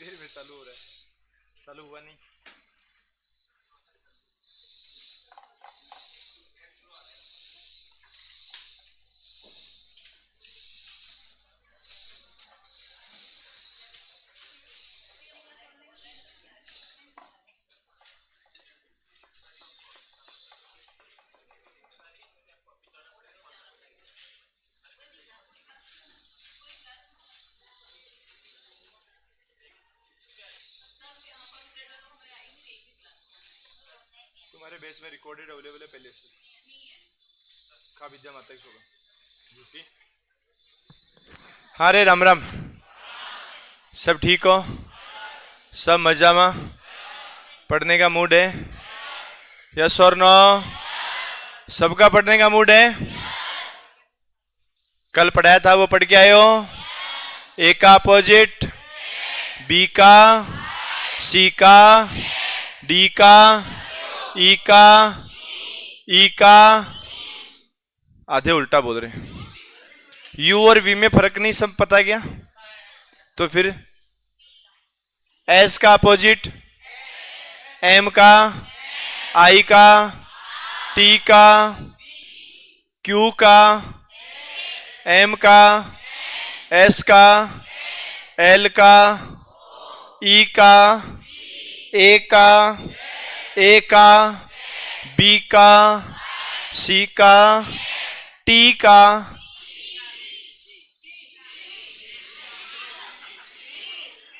देर में चालू हो रहा है, चालू हुआ नहीं। तुम्हारे बेस में रिकॉर्डेड अवेलेबल है पहले से। खा विद्या माता की सोगा झूठी। हाँ रे राम राम, सब ठीक हो? सब मजा में? पढ़ने का मूड है? यस और नो? सबका पढ़ने का मूड है? कल पढ़ाया था वो पढ़ के आए हो? ए का अपोजिट, बी का, सी का, डी का, ई का, ई का। आधे उल्टा बोल रहे। यू और वी में फर्क नहीं सब पता क्या? तो फिर एस का अपोजिट, एम का, आई का, टी का, क्यू का, एम का, एस का, एल का, ई का, ए का, ए का, बी का, सी का, टी का।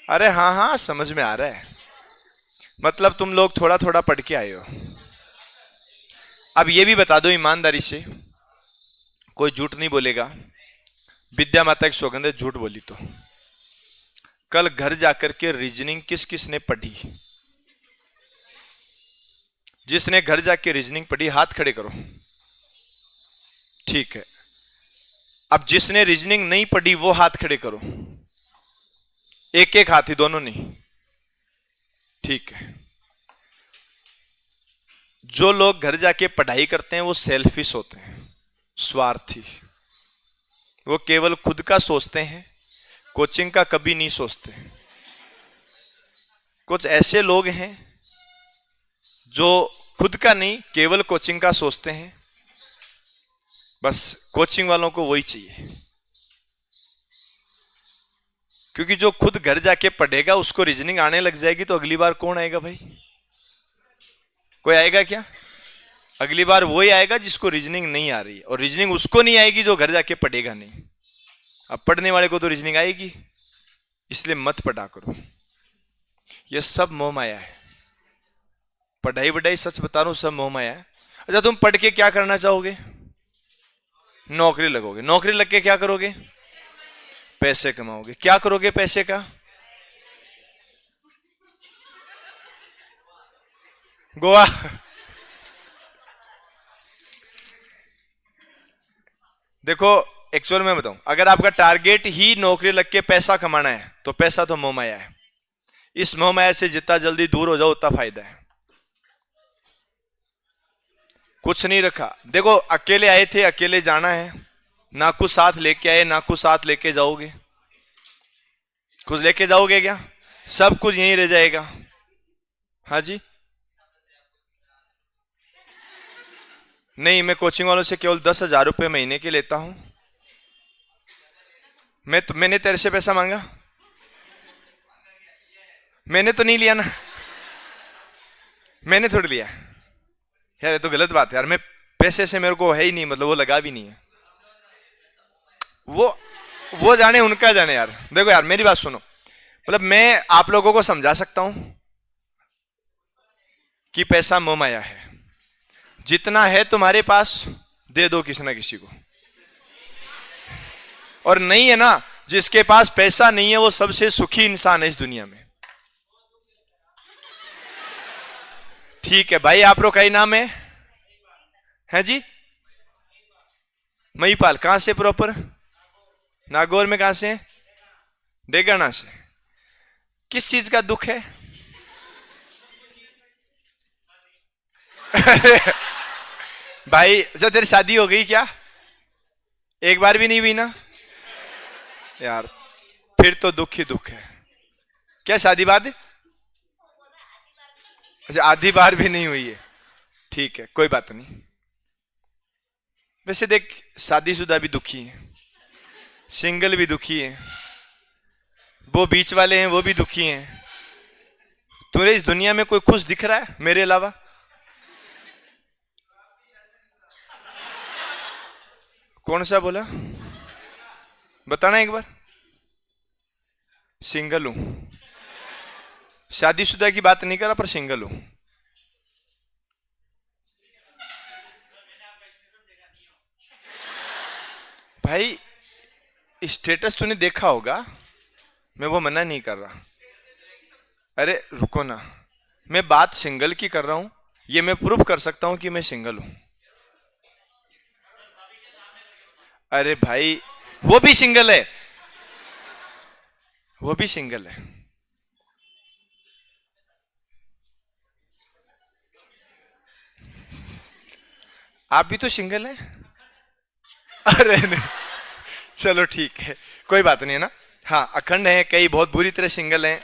अरे हाँ हाँ समझ में आ रहा है, मतलब तुम लोग थोड़ा थोड़ा पढ़ के आए हो। अब ये भी बता दो ईमानदारी से, कोई झूठ नहीं बोलेगा, विद्या माता की सौगंध है, झूठ बोली तो। कल घर जाकर के रीजनिंग किस किस ने पढ़ी? जिसने घर जाके रीजनिंग पढ़ी हाथ खड़े करो। ठीक है, अब जिसने रीजनिंग नहीं पढ़ी वो हाथ खड़े करो। एक एक हाथ ही, दोनों नहीं। ठीक है, जो लोग घर जाके पढ़ाई करते हैं वो सेल्फिश होते हैं, स्वार्थी। वो केवल खुद का सोचते हैं, कोचिंग का कभी नहीं सोचते। कुछ ऐसे लोग हैं जो खुद का नहीं केवल कोचिंग का सोचते हैं, बस कोचिंग वालों को वही चाहिए। क्योंकि जो खुद घर जाके पढ़ेगा उसको रीजनिंग आने लग जाएगी तो अगली बार कौन आएगा भाई? कोई आएगा क्या? अगली बार वही आएगा जिसको रीजनिंग नहीं आ रही है, और रीजनिंग उसको नहीं आएगी जो घर जाके पढ़ेगा नहीं। अब पढ़ने वाले को तो रीजनिंग आएगी, इसलिए मत पढ़ा करो। ये सब मोह माया है। पढ़ाई वढ़ाई सच बता रहा हूं सब मोह माया है। अच्छा, तुम पढ़ के क्या करना चाहोगे? नौकरी लगोगे। नौकरी लग के क्या करोगे? पैसे कमाओगे। क्या करोगे पैसे का? गोवा। देखो एक्चुअल में बताऊं, अगर आपका टारगेट ही नौकरी लग के पैसा कमाना है तो पैसा तो मोह माया है। इस मोह माया से जितना जल्दी दूर हो जाओ उतना फायदा है। कुछ नहीं रखा। देखो अकेले आए थे, अकेले जाना है, ना कुछ साथ लेके आए ना कुछ साथ लेके जाओगे। कुछ लेके जाओगे क्या? सब कुछ यहीं रह जाएगा। हाँ जी, नहीं, मैं कोचिंग वालों से केवल 10,000 रुपये महीने के लेता हूं। मैंने तेरे से पैसा मांगा? मैंने तो नहीं लिया ना, मैंने थोड़ी लिया यार। ये तो गलत बात है यार। मैं पैसे से मेरे को है ही नहीं, मतलब वो लगा भी नहीं है। वो जाने, उनका जाने यार। देखो यार मेरी बात सुनो, मतलब मैं आप लोगों को समझा सकता हूं कि पैसा मोह माया है। जितना है तुम्हारे पास दे दो किसी ना किसी को, और नहीं है ना, जिसके पास पैसा नहीं है वो सबसे सुखी इंसान है इस दुनिया में। ठीक है भाई, आप लोग का ही नाम है जी? महीपाल। कहां से प्रॉपर? नागौर में। कहां से? डेगाना से। किस चीज का दुख है? भाई जब तेरी शादी हो गई क्या? एक बार भी नहीं हुई ना यार? फिर तो दुख ही दुख है। क्या शादी बाद? अच्छा, आधी बार भी नहीं हुई है, ठीक है कोई बात नहीं। वैसे देख, शादीशुदा भी दुखी है, सिंगल भी दुखी है, वो बीच वाले हैं वो भी दुखी हैं। तुझे इस दुनिया में कोई खुश दिख रहा है मेरे अलावा? कौन सा बोला, बताना एक बार। सिंगल हूं, शादीशुदा की बात नहीं कर रहा, पर सिंगल हूं। भाई स्टेटस तूने देखा होगा, मैं वो मना नहीं कर रहा। अरे रुको ना, मैं बात सिंगल की कर रहा हूं, ये मैं प्रूफ कर सकता हूं कि मैं सिंगल हूं। अरे भाई वो भी सिंगल है, वो भी सिंगल है। आप भी तो सिंगल हैं। अरे नहीं, चलो ठीक है, कोई बात नहीं है ना। हाँ, अखंड है, कई बहुत बुरी तरह सिंगल हैं।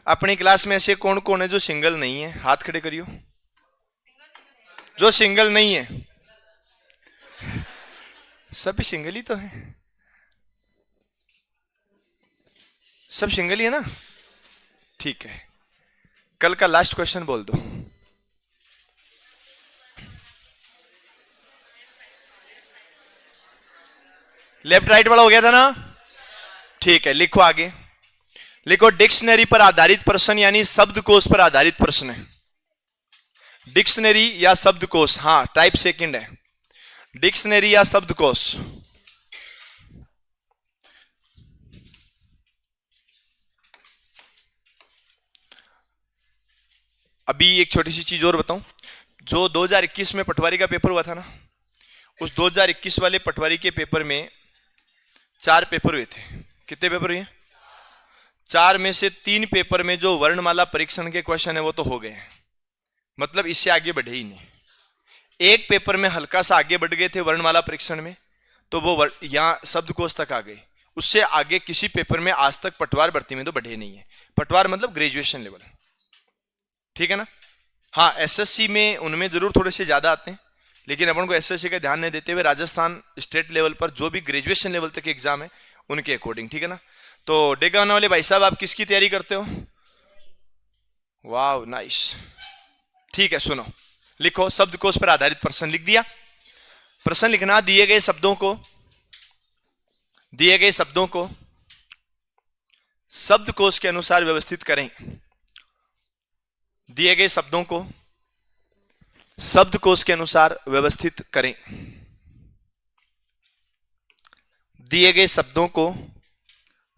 अपनी क्लास में ऐसे कौन कौन है जो सिंगल नहीं है? हाथ खड़े करियो जो सिंगल नहीं है। सब सिंगल ही तो है, सब सिंगल ही है ना, ठीक है। कल का लास्ट क्वेश्चन बोल दो। लेफ्ट राइट वाला हो गया था ना, ठीक है। लिखो आगे, लिखो डिक्शनरी पर आधारित प्रश्न यानी शब्दकोश पर आधारित प्रश्न है। डिक्शनरी या शब्दकोश, हाँ टाइप सेकंड है, डिक्शनरी या शब्दकोश। अभी एक छोटी सी चीज और बताऊं, जो 2021 में पटवारी का पेपर हुआ था ना, उस 2021 वाले पटवारी के पेपर में 4 पेपर हुए थे। कितने पेपर हुए? 4 में से 3 पेपर में जो वर्णमाला परीक्षण के क्वेश्चन है वो तो हो गए हैं, मतलब इससे आगे बढ़े ही नहीं। एक पेपर में हल्का सा आगे बढ़ गए थे वर्णमाला परीक्षण में, तो वो यहां शब्दकोश तक आ गए। उससे आगे किसी पेपर में आज तक पटवार भर्ती में तो बढ़े नहीं है। पटवार मतलब ग्रेजुएशन लेवल, ठीक है ना। हाँ, एसएससी में उनमें जरूर थोड़े से ज्यादा आते हैं, लेकिन अपन को एसएससी का ध्यान नहीं देते हुए राजस्थान स्टेट लेवल पर जो भी ग्रेजुएशन लेवल तक एग्जाम है उनके अकॉर्डिंग, ठीक है ना। तो डेगाना वाले भाई साहब, आप किसकी तैयारी करते हो? वाह नाइस, ठीक है। सुनो, लिखो शब्दकोश पर आधारित प्रश्न। लिख दिया? प्रश्न लिखना, दिए गए शब्दों को शब्दकोश के अनुसार व्यवस्थित करें। दिए गए शब्दों को शब्दकोश के अनुसार व्यवस्थित करें। दिए गए शब्दों को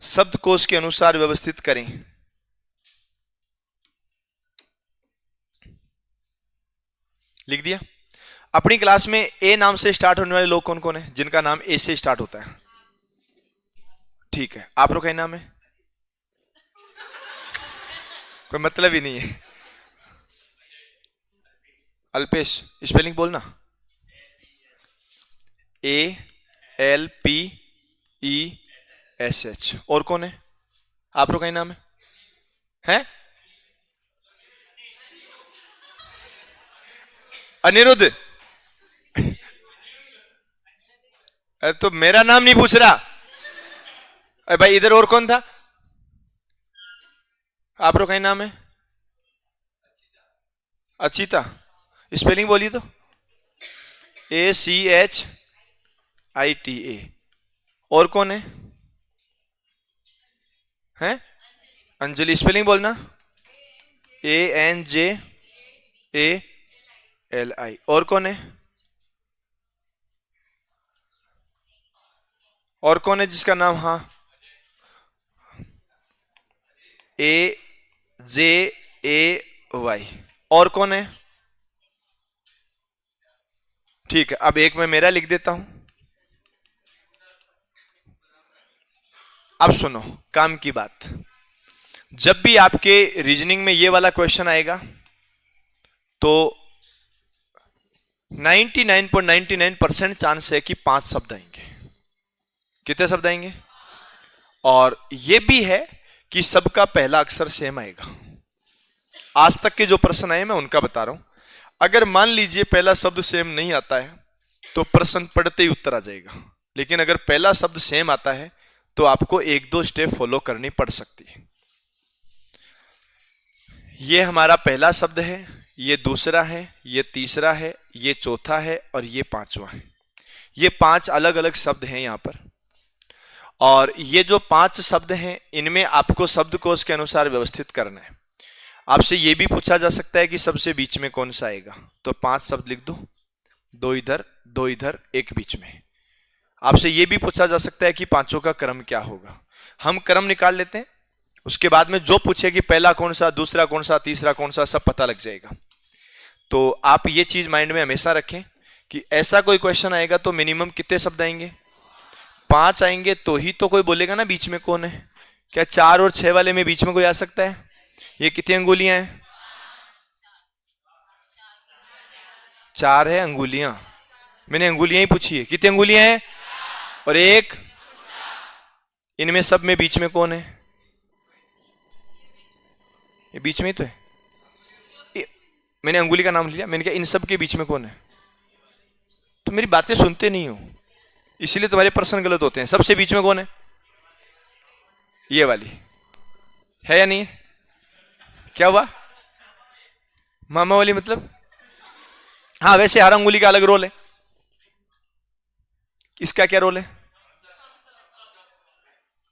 शब्दकोश के अनुसार व्यवस्थित करें। लिख दिया? अपनी क्लास में ए नाम से स्टार्ट होने वाले लोग कौन कौन है, जिनका नाम ए से स्टार्ट होता है? ठीक है, आप लोग का नाम है? कोई मतलब ही नहीं है। अल्पेश, स्पेलिंग बोलना। ALPESH। और कौन है आप लोग का नाम है? हैं? अनिरुद्ध। अरे तो मेरा नाम नहीं पूछ रहा। अरे भाई इधर और कौन था? आप लोग का नाम है? अचिता। स्पेलिंग बोलिए तो। ACHITA। और कौन है? हैं? अंजलि। स्पेलिंग बोलना। ANJALI। और कौन है? और कौन है जिसका नाम, हाँ, AJAY। और कौन है? ठीक है, अब एक मैं मेरा लिख देता हूं। अब सुनो काम की बात, जब भी आपके रीजनिंग में ये वाला क्वेश्चन आएगा तो 99.99% चांस है कि 5 शब्द आएंगे। कितने शब्द आएंगे? और ये भी है कि सबका पहला अक्षर सेम आएगा। आज तक के जो प्रश्न आए मैं उनका बता रहा हूं। अगर मान लीजिए पहला शब्द सेम नहीं आता है तो प्रश्न पढ़ते ही उत्तर आ जाएगा, लेकिन अगर पहला शब्द सेम आता है तो आपको एक दो स्टेप फॉलो करनी पड़ सकती है। ये हमारा पहला शब्द है, ये दूसरा है, ये तीसरा है, ये चौथा है और ये पांचवा है। ये 5 अलग अलग शब्द हैं यहां पर, और ये जो 5 शब्द हैं इनमें आपको शब्दकोश के अनुसार व्यवस्थित करना है। आपसे ये भी पूछा जा सकता है कि सबसे बीच में कौन सा आएगा, तो 5 शब्द लिख दो, 2 इधर, 2 इधर, 1 बीच में। आपसे ये भी पूछा जा सकता है कि पांचों का क्रम क्या होगा। हम क्रम निकाल लेते हैं, उसके बाद में जो पूछे कि पहला कौन सा, दूसरा कौन सा, तीसरा कौन सा, सब पता लग जाएगा। तो आप ये चीज माइंड में हमेशा रखें कि ऐसा कोई क्वेश्चन आएगा तो मिनिमम कितने शब्द आएंगे, 5 आएंगे, तो ही तो कोई बोलेगा ना बीच में कौन है। क्या 4 और 6 वाले में बीच में कोई आ सकता है? ये कितनी अंगुलियां हैं? 4 है अंगुलियां। मैंने अंगुलियां ही पूछी है, कितनी अंगुलियां हैं? और 1, इनमें सब में बीच में कौन है? ये बीच में ही तो है। मैंने अंगुली का नाम लिया, मैंने कहा इन सब के बीच में कौन है? तो मेरी बातें सुनते नहीं हो, इसलिए तुम्हारे प्रश्न गलत होते हैं। सबसे बीच में कौन है? ये वाली है या नहीं है? क्या हुआ? मामा वाली मतलब? हाँ, वैसे हर अंगुली का अलग रोल है। इसका क्या रोल है?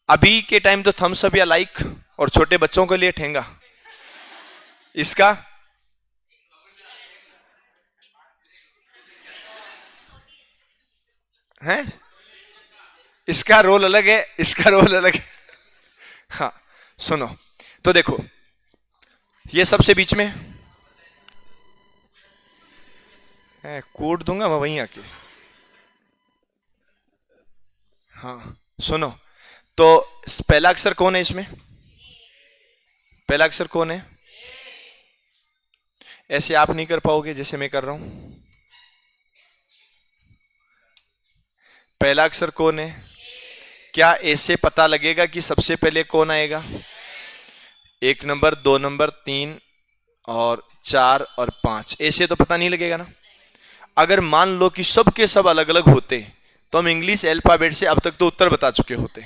अभी के टाइम तो थम्स अप या लाइक, और छोटे बच्चों के लिए ठेंगा। इसका है, इसका रोल अलग है, इसका रोल अलग है। हाँ सुनो, तो देखो ये सबसे बीच में है, कोड दूंगा मैं वहीं आके। हाँ सुनो, तो पहला अक्षर कौन है इसमें? पहला अक्षर कौन है? ऐसे आप नहीं कर पाओगे जैसे मैं कर रहा हूं। पहला अक्षर कौन है? क्या ऐसे पता लगेगा कि सबसे पहले कौन आएगा? 1 नंबर, 2 नंबर, 3 और 4 और 5, ऐसे तो पता नहीं लगेगा ना। अगर मान लो कि सब के सब अलग अलग होते तो हम इंग्लिश अल्फाबेट से अब तक तो उत्तर बता चुके होते।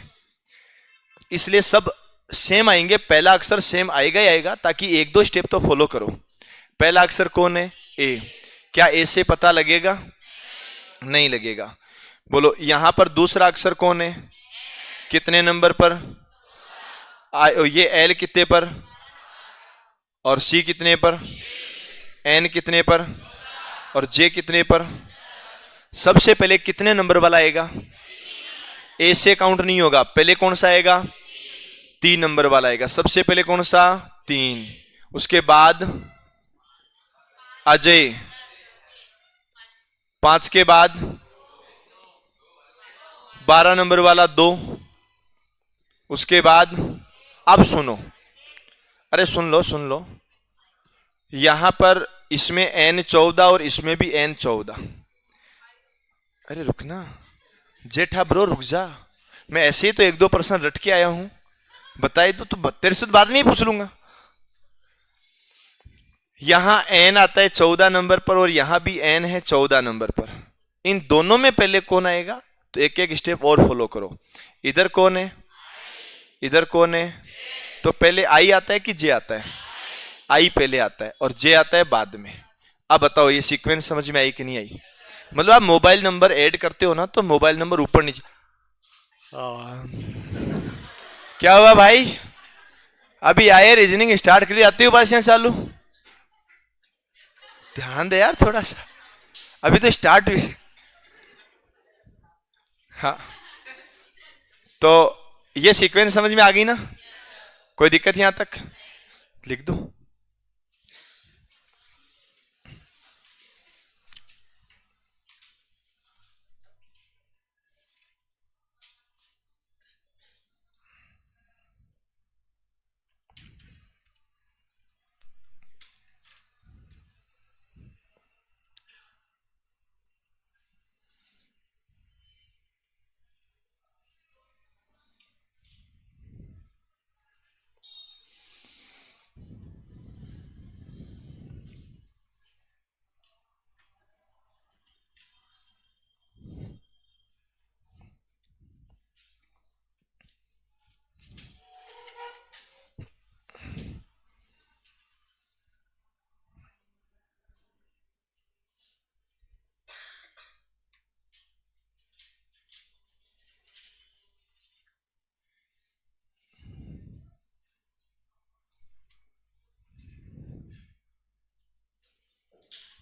इसलिए सब सेम आएंगे, पहला अक्षर सेम आएगा ही आएगा, ताकि एक दो स्टेप तो फॉलो करो। पहला अक्षर कौन है? ए। क्या ए से पता लगेगा? नहीं लगेगा। बोलो यहां पर दूसरा अक्षर कौन है? कितने नंबर पर? ये एल कितने पर, और सी कितने पर, एन कितने पर, और जे कितने पर? सबसे पहले कितने नंबर वाला आएगा? ए से काउंट नहीं होगा, पहले कौन सा आएगा? 3 नंबर वाला आएगा। सबसे पहले कौन सा? 3। उसके बाद अजय, 5 के बाद 12 नंबर वाला 2। उसके बाद अब सुनो, अरे सुन लो सुन लो, यहां पर इसमें n 14 और इसमें भी n 14। अरे रुकना जेठा ब्रो, रुक जा, मैं ऐसे ही तो 1-2 प्रश्न रट के आया हूं, बताए तो तेरे से बाद में ही पूछ लूंगा। यहां n आता है 14 नंबर पर और यहां भी n है 14 नंबर पर। इन दोनों में पहले कौन आएगा? तो एक एक स्टेप और फॉलो करो। इधर कौन है? इधर कौन है? तो पहले आई आता है कि जे आता है? आई पहले आता है और जे आता है बाद में। अब बताओ ये सीक्वेंस समझ में आई कि नहीं आई? मतलब आप मोबाइल नंबर ऐड करते हो ना, तो मोबाइल नंबर ऊपर नीचे। क्या हुआ भाई? अभी आए, रीजनिंग स्टार्ट करी, आती हो बात यहाँ चालू? ध्यान दे यार थोड़ा सा, अभी तो स्टार्ट हुई। हाँ, तो ये सीक्वेंस समझ में आ गई ना? कोई दिक्कत यहां तक? लिख दो।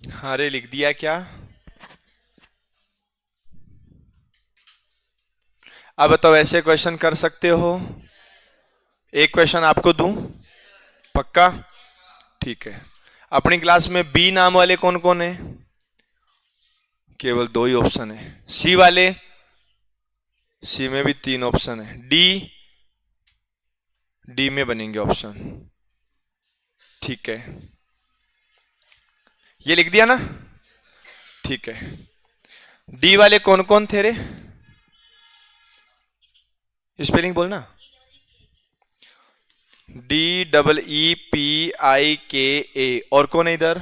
अरे लिख दिया क्या? अब बताओ, ऐसे क्वेश्चन कर सकते हो? एक क्वेश्चन आपको दूं? पक्का? ठीक है। अपनी क्लास में बी नाम वाले कौन कौन है? केवल दो ही ऑप्शन है। सी वाले? सी में भी तीन ऑप्शन है। डी? डी में बनेंगे ऑप्शन। ठीक है, ये लिख दिया ना? ठीक है। डी वाले कौन कौन थे रे? स्पेलिंग बोलना। D double E P I K A. और कौन है इधर?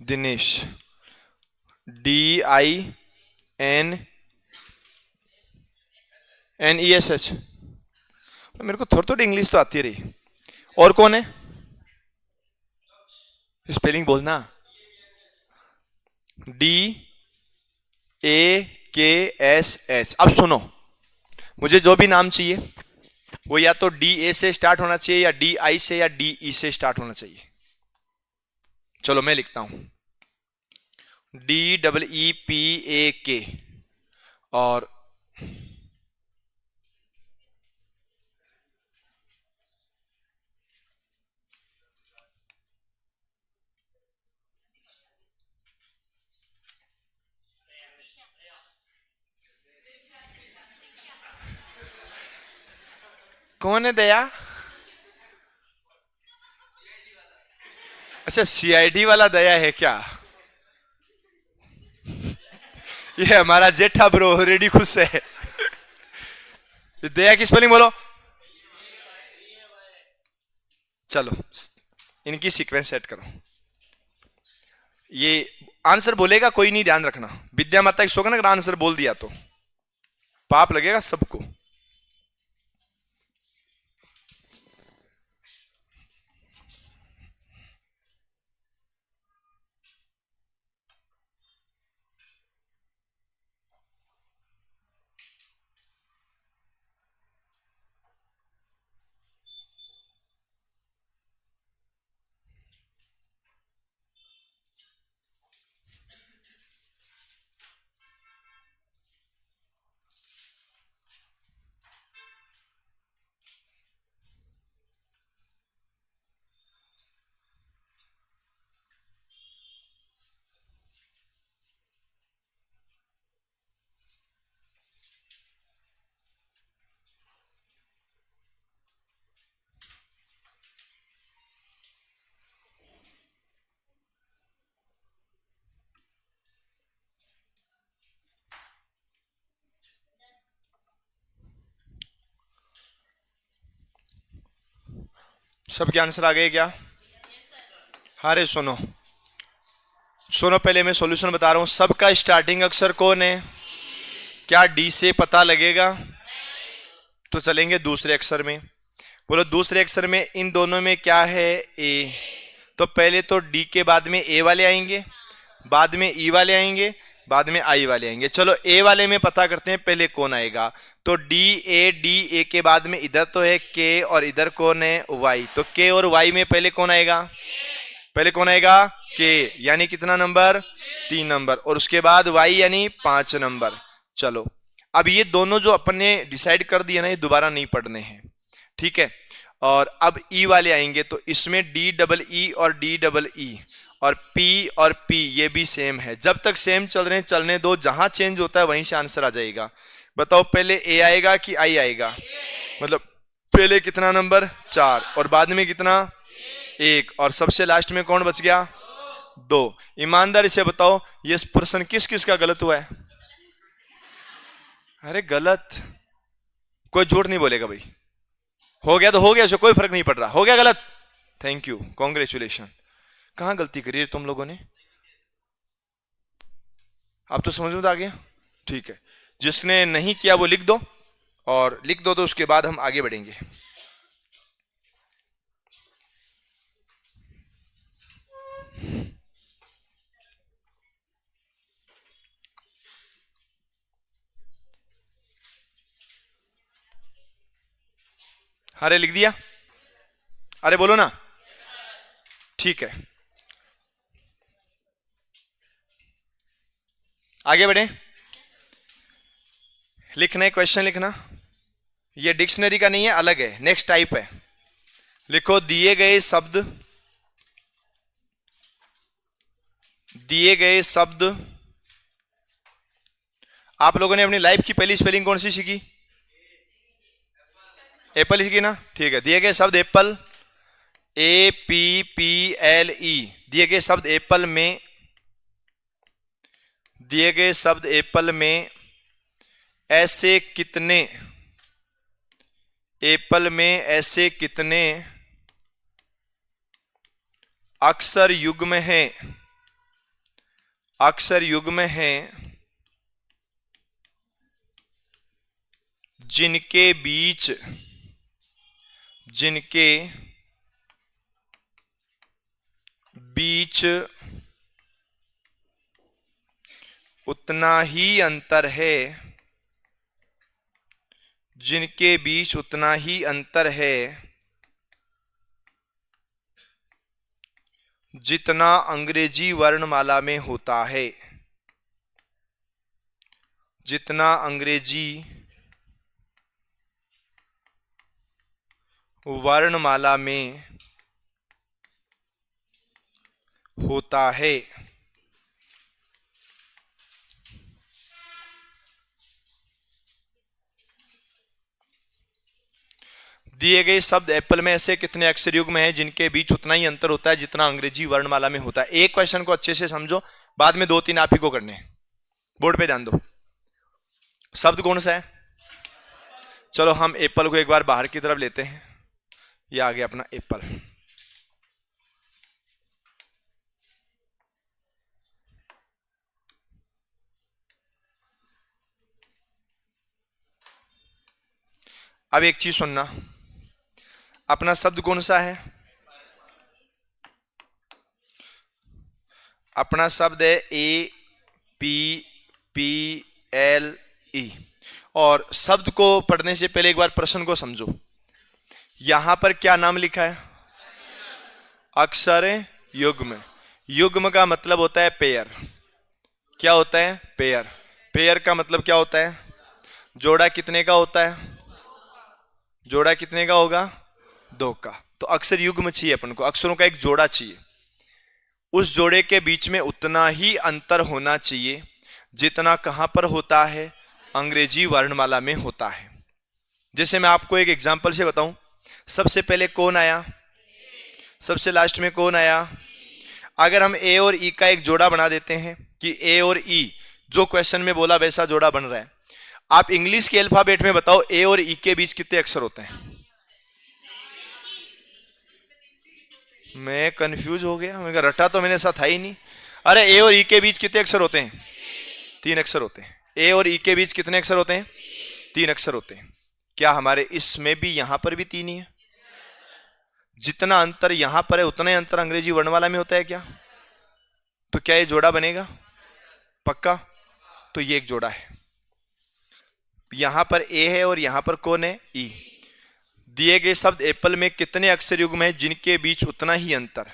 Dinesh. D I N N E S H. मेरे को थोड़ी थोड़ी इंग्लिश तो आती रही। और कौन है? स्पेलिंग बोलना। डी ए के एस एच। अब सुनो, मुझे जो भी नाम चाहिए वो या तो डी ए से स्टार्ट होना चाहिए, या डी आई से, या डी ई से स्टार्ट होना चाहिए। चलो मैं लिखता हूं, D double E P A के। और कौन है दया? अच्छा, सीआईडी वाला दया है क्या? ये हमारा जेठा ब्रो रेडी खुश है। दया की स्पेलिंग बोलो। चलो इनकी सीक्वेंस सेट करो। ये आंसर बोलेगा कोई नहीं, ध्यान रखना। विद्या माता की शोकन अगर आंसर बोल दिया तो पाप लगेगा सबको। सबके आंसर आ गए क्या? अरे सुनो सुनो, पहले मैं सॉल्यूशन बता रहा हूं। सबका स्टार्टिंग अक्षर कौन है? क्या डी से पता लगेगा? तो चलेंगे दूसरे अक्षर में। बोलो दूसरे अक्षर में इन दोनों में क्या है? ए। तो पहले तो डी के बाद में ए वाले आएंगे, बाद में ई वाले आएंगे, बाद में आई वाले आएंगे। चलो ए वाले में पता करते हैं पहले कौन आएगा। तो डी ए के बाद में इधर तो है के, और इधर कौन है? वाई। तो के और वाई में पहले कौन आएगा? पहले कौन आएगा? के, यानी कितना नंबर? 3 नंबर। और उसके बाद वाई यानी 5 नंबर। चलो अब ये दोनों जो अपन ने डिसाइड कर दिया ना, ये दोबारा नहीं पढ़ने हैं, ठीक है। और अब ई वाले आएंगे, तो इसमें डी डबल ई और डी डबल ई और पी और पी ये भी सेम है। जब तक सेम चल रहे हैं चलने दो, जहां चेंज होता है वहीं से आंसर आ जाएगा। बताओ पहले ए आएगा कि आई आएगा? मतलब पहले कितना नंबर? 4, और बाद में कितना? 1, और सबसे लास्ट में कौन बच गया? 2। ईमानदारी से बताओ ये प्रश्न किस किस का गलत हुआ है? अरे गलत, कोई झूठ नहीं बोलेगा भाई। हो गया तो हो गया, कोई फर्क नहीं पड़ रहा। हो गया गलत, थैंक यू, कॉन्ग्रेचुलेशन। कहां गलती करी है तुम लोगों ने? आप तो समझ में आ गया, ठीक है। जिसने नहीं किया वो लिख दो, और लिख दो तो उसके बाद हम आगे बढ़ेंगे। अरे लिख दिया? अरे बोलो ना। ठीक है, आगे बढ़े। लिखना है, क्वेश्चन लिखना। ये डिक्शनरी का नहीं है, अलग है, नेक्स्ट टाइप है। लिखो, दिए गए शब्द। आप लोगों ने अपनी लाइफ की पहली स्पेलिंग कौन सी सीखी? एप्पल सीखी ना? ठीक है। दिए गए शब्द एप्पल, APPLE। दिए गए शब्द एप्पल में, दिए गए शब्द एप्पल में ऐसे कितने, एप्पल में ऐसे कितने अक्षर युग्म हैं, अक्षर युग्म हैं जिनके बीच उतना ही अंतर है, जिनके बीच उतना ही अंतर है जितना अंग्रेजी वर्णमाला में होता है, जितना अंग्रेजी वर्णमाला में होता है। दिए गए शब्द एप्पल में ऐसे कितने अक्षर युग्म हैं जिनके बीच उतना ही अंतर होता है जितना अंग्रेजी वर्णमाला में होता है। एक क्वेश्चन को अच्छे से समझो, बाद में 2-3 आप ही को करने हैं। बोर्ड पे ध्यान दो। शब्द कौन सा है? चलो हम एप्पल को एक बार बाहर की तरफ लेते हैं। ये आ गया अपना एप्पल। अब एक चीज सुनना, अपना शब्द कौन सा है? अपना शब्द है APPLE। और शब्द को पढ़ने से पहले एक बार प्रश्न को समझो। यहां पर क्या नाम लिखा है? अक्षर युग्म। युग्म का मतलब होता है पेयर। क्या होता है? पेयर। पेयर का मतलब क्या होता है? जोड़ा कितने का होता है? जोड़ा कितने का होगा? 2 का। तो अक्षर युग्म चाहिए अपन को, अक्षरों का एक जोड़ा चाहिए। उस जोड़े के बीच में उतना ही अंतर होना चाहिए जितना कहां पर होता है? अंग्रेजी वर्णमाला में होता है। जैसे मैं आपको एक एग्जांपल से बताऊं, सबसे पहले कौन आया? सबसे लास्ट में कौन आया? अगर हम ए और ई का एक जोड़ा बना देते हैं कि ए और ई, जो क्वेश्चन में बोला वैसा जोड़ा बन रहा है। आप इंग्लिश के अल्फाबेट में बताओ, ए और ई के बीच कितने अक्षर होते हैं? मैं कंफ्यूज हो गया, मैंने कहा रटा तो मेरे साथ था ही नहीं। अरे ए और ई के बीच कितने अक्षर होते हैं? 3 अक्षर होते हैं। ए और ई के बीच कितने अक्षर होते हैं? 3 अक्षर होते हैं। क्या हमारे इसमें भी यहां पर भी 3 ही है? जितना अंतर यहां पर है उतना ही अंतर अंग्रेजी वर्णमाला में होता है क्या? तो क्या ये जोड़ा बनेगा? पक्का? तो ये एक जोड़ा है। यहां पर ए है और यहां पर कौन है? ई। दिए गए शब्द एप्पल में कितने अक्षर युग्म हैं जिनके बीच उतना ही अंतर,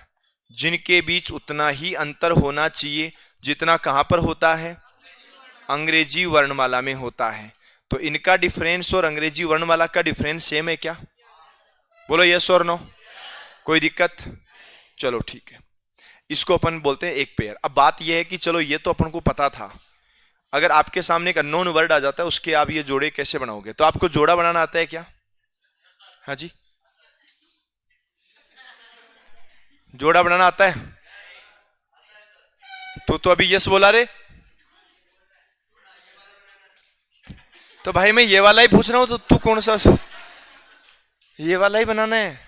जिनके बीच उतना ही अंतर होना चाहिए जितना कहां पर होता है? अंग्रेजी वर्णमाला में होता है। तो इनका डिफरेंस और अंग्रेजी वर्णमाला का डिफरेंस सेम है क्या? बोलो यस और नो। कोई दिक्कत? चलो ठीक है, इसको अपन बोलते हैं एक पेयर। अब बात यह है कि चलो ये तो अपन को पता था, अगर आपके सामने एक अननोन वर्ड आ जाता है उसके आप ये जोड़े कैसे बनाओगे? तो आपको जोड़ा बनाना आता है क्या? हाँ जी, जोड़ा बनाना आता है? तो अभी यस बोला रे। तो भाई मैं ये वाला ही पूछ रहा हूं, तो तू कौन सा? ये वाला ही बनाना है?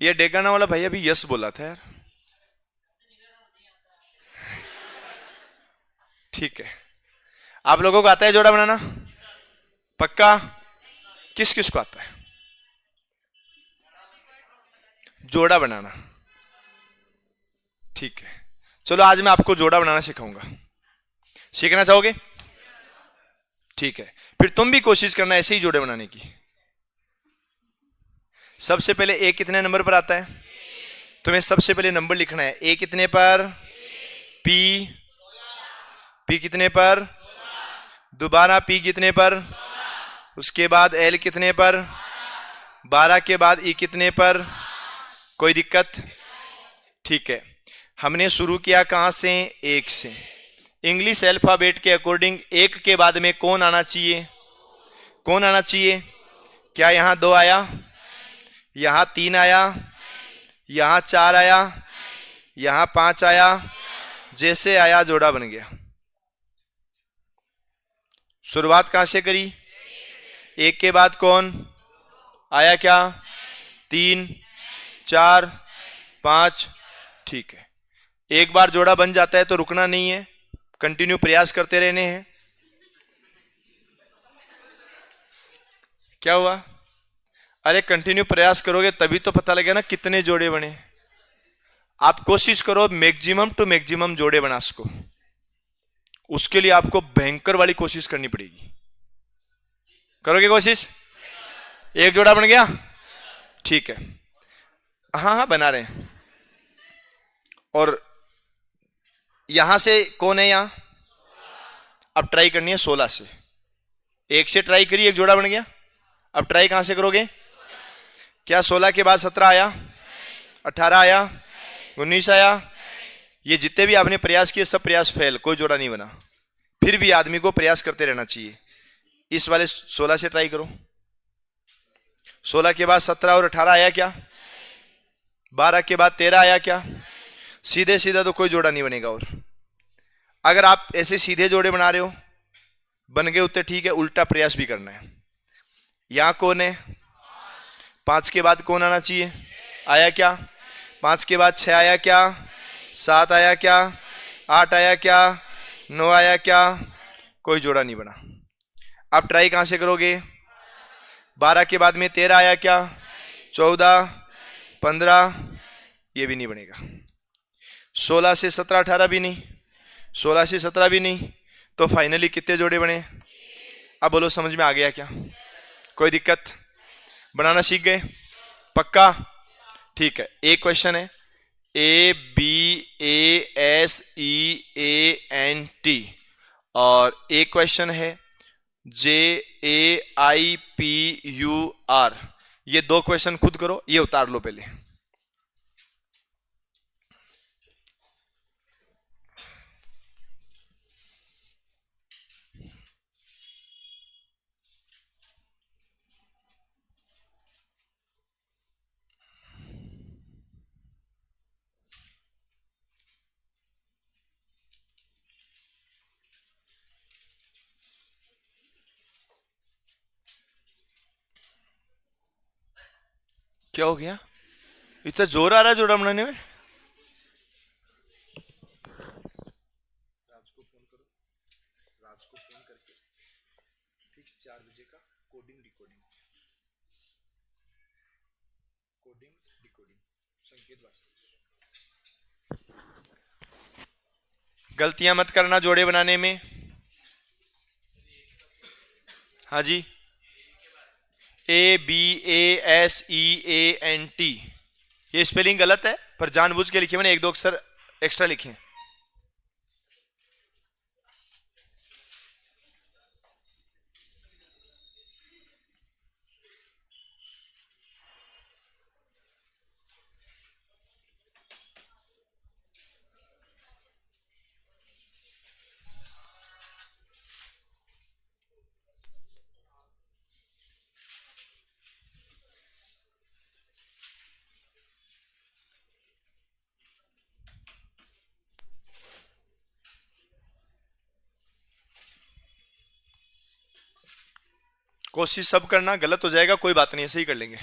ये डेगाना वाला भाई अभी यस बोला था यार। ठीक है, आप लोगों को आता है जोड़ा बनाना? पक्का? किस किस को आता है जोड़ा बनाना? ठीक है, चलो आज मैं आपको जोड़ा बनाना सिखाऊंगा। सीखना चाहोगे? ठीक है, फिर तुम भी कोशिश करना ऐसे ही जोड़े बनाने की। सबसे पहले ए कितने नंबर पर आता है? तुम्हें सबसे पहले नंबर लिखना है। ए कितने पर? पी। पी कितने पर? दोबारा पी कितने पर? उसके बाद एल कितने पर? 12 के बाद ई कितने पर? कोई दिक्कत? ठीक है। हमने शुरू किया कहां से? एक से। इंग्लिश अल्फाबेट के अकॉर्डिंग एक के बाद में कौन आना चाहिए? कौन आना चाहिए? क्या यहां 2 आया? यहां 3 आया? यहां 4 आया? यहां 5 आया? जैसे आया जोड़ा बन गया। शुरुआत कहां से करी? एक के बाद कौन आया? क्या? 3, 4, 5। ठीक है। एक बार जोड़ा बन जाता है तो रुकना नहीं है, कंटिन्यू प्रयास करते रहने हैं। क्या हुआ? अरे कंटिन्यू प्रयास करोगे तभी तो पता लगेगा ना कितने जोड़े बने। आप कोशिश करो मैक्सिमम टू मैक्सिमम जोड़े बना सको। उसके लिए आपको भयंकर वाली कोशिश करनी पड़ेगी। करोगे कोशिश? एक जोड़ा बन गया? ठीक है। हाँ हाँ बना रहे हैं। और यहां से कौन है? यहां अब ट्राई करनी है 16 से। एक से ट्राई करिए, एक जोड़ा बन गया। अब ट्राई कहां से करोगे? क्या 16 के बाद 17 आया? 18 आया? 19 आया? ये जितने भी आपने प्रयास किए सब प्रयास फेल, कोई जोड़ा नहीं बना। फिर भी आदमी को प्रयास करते रहना चाहिए। इस वाले 16 से ट्राई करो। 16 के बाद 17 और 18 आया क्या? 12 के बाद 13 आया क्या? सीधे सीधा तो कोई जोड़ा नहीं बनेगा। और अगर आप ऐसे सीधे जोड़े बना रहे हो, बन गए उतने ठीक है, उल्टा प्रयास भी करना है। यहां कौन है? 5 के बाद कौन आना चाहिए? आया क्या? 5 के बाद 6 आया क्या? 7 आया क्या? 8 आया क्या? 9 आया क्या? कोई जोड़ा नहीं बना। अब ट्राई कहां से करोगे? 12 के बाद में 13 आया क्या? 14, 15, ये भी नहीं बनेगा। 16 से 17, 18 भी नहीं। 16 से 17 भी नहीं। तो फाइनली कितने जोड़े बने? अब बोलो समझ में आ गया क्या? कोई दिक्कत? बनाना सीख गए? पक्का? ठीक है। एक क्वेश्चन है ABASEANT और एक क्वेश्चन है JAIPUR। ये 2 क्वेश्चन खुद करो, ये उतार लो पहले। क्या हो गया? इतना जोर आ रहा है जोड़ा बनाने में? राज को फोन करो। राज को फोन करके फिक्स 4 बजे का कोडिंग डिकोडिंग संकेत वास्तव। गलतियां मत करना जोड़े बनाने में। हाँ जी। ABASEANT, ये स्पेलिंग गलत है पर जानबूझ के लिखे मैंने, 1-2 अक्षर एक्स्ट्रा लिखे। कोशिश सब करना, गलत हो जाएगा कोई बात नहीं, ऐसे ही कर लेंगे।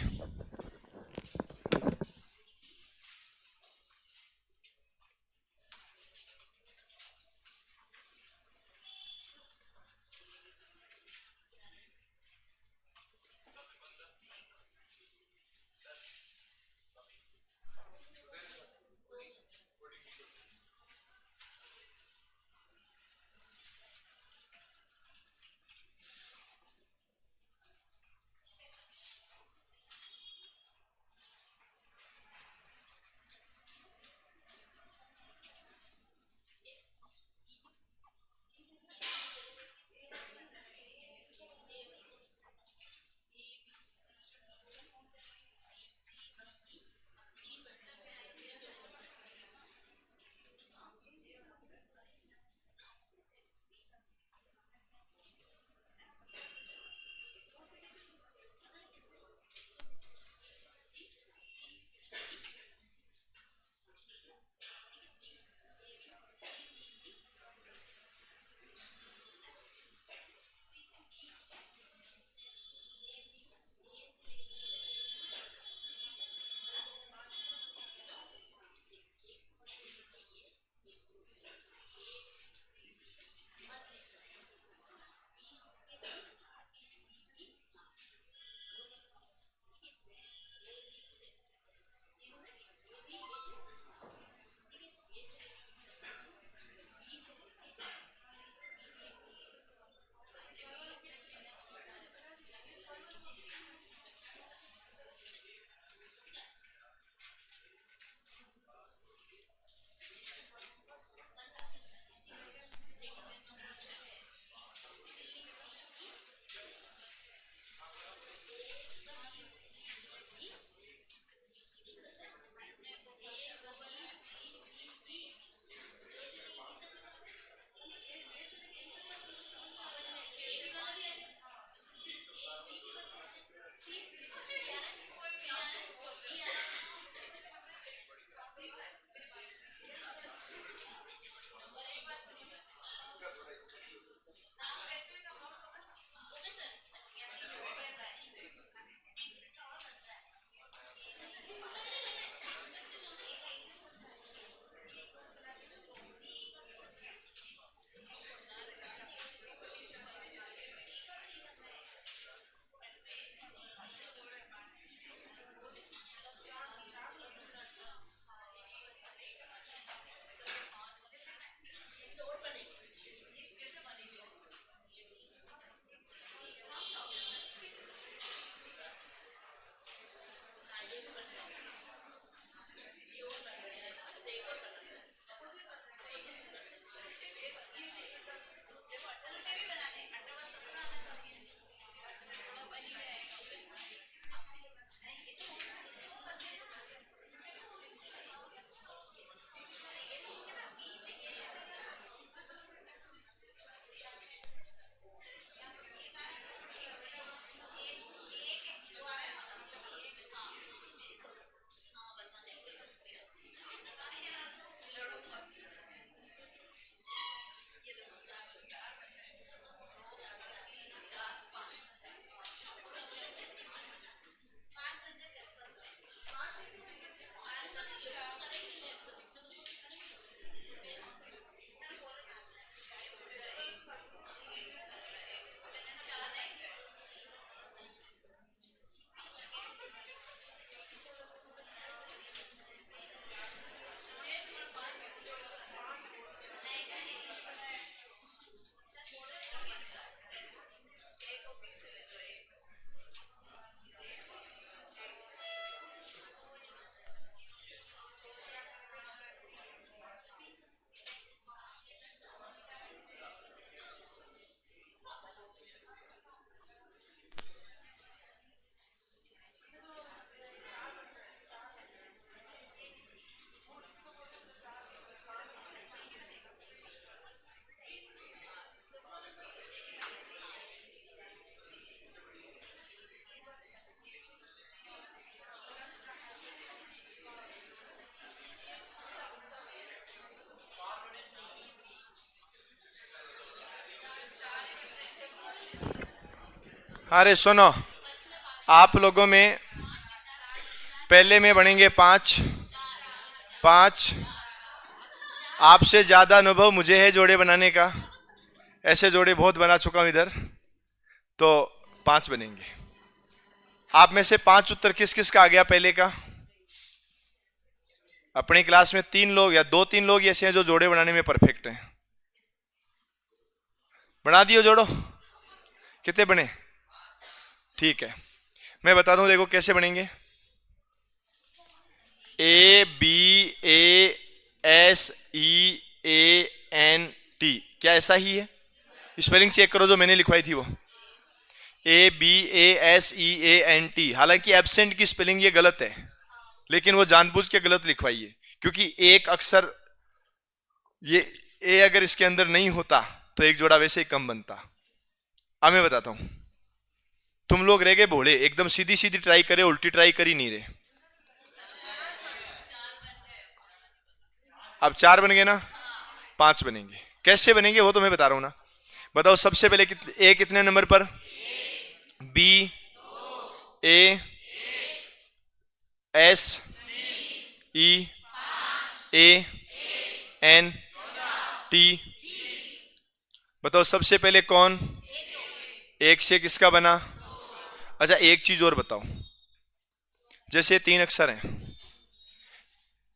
अरे सुनो, आप लोगों में पहले में बनेंगे 5 5। आपसे ज्यादा अनुभव मुझे है जोड़े बनाने का, ऐसे जोड़े बहुत बना चुका हूं इधर, तो 5 बनेंगे। आप में से 5 उत्तर किस किस का आ गया पहले का? अपनी क्लास में 3 लोग या 2-3 लोग ऐसे हैं जो जोड़े बनाने में परफेक्ट हैं। बना दियो जोड़ो। कितने बने? ठीक है, मैं बता दूं, देखो कैसे बनेंगे। ABASEANT, क्या ऐसा ही है? स्पेलिंग चेक करो जो मैंने लिखवाई थी वो, ABASEANT। हालांकि एब्सेंट की स्पेलिंग ये गलत है, लेकिन वो जानबूझ के गलत लिखवाई है, क्योंकि एक अक्षर ये ए अगर इसके अंदर नहीं होता तो एक जोड़ा वैसे ही कम बनता। अब मैं बताता हूं, तुम लोग रह गए भोले, एकदम सीधी सीधी ट्राई करे, उल्टी ट्राई कर ही नहीं रहे। अब 4 बन गए ना, 5 बनेंगे। कैसे बनेंगे वो तो मैं बता रहा हूं ना। बताओ सबसे पहले ए कितने नंबर पर? B A S E A N T। बताओ सबसे पहले कौन? 1 से किसका बना? अच्छा एक चीज और बताओ, जैसे 3 अक्षर हैं,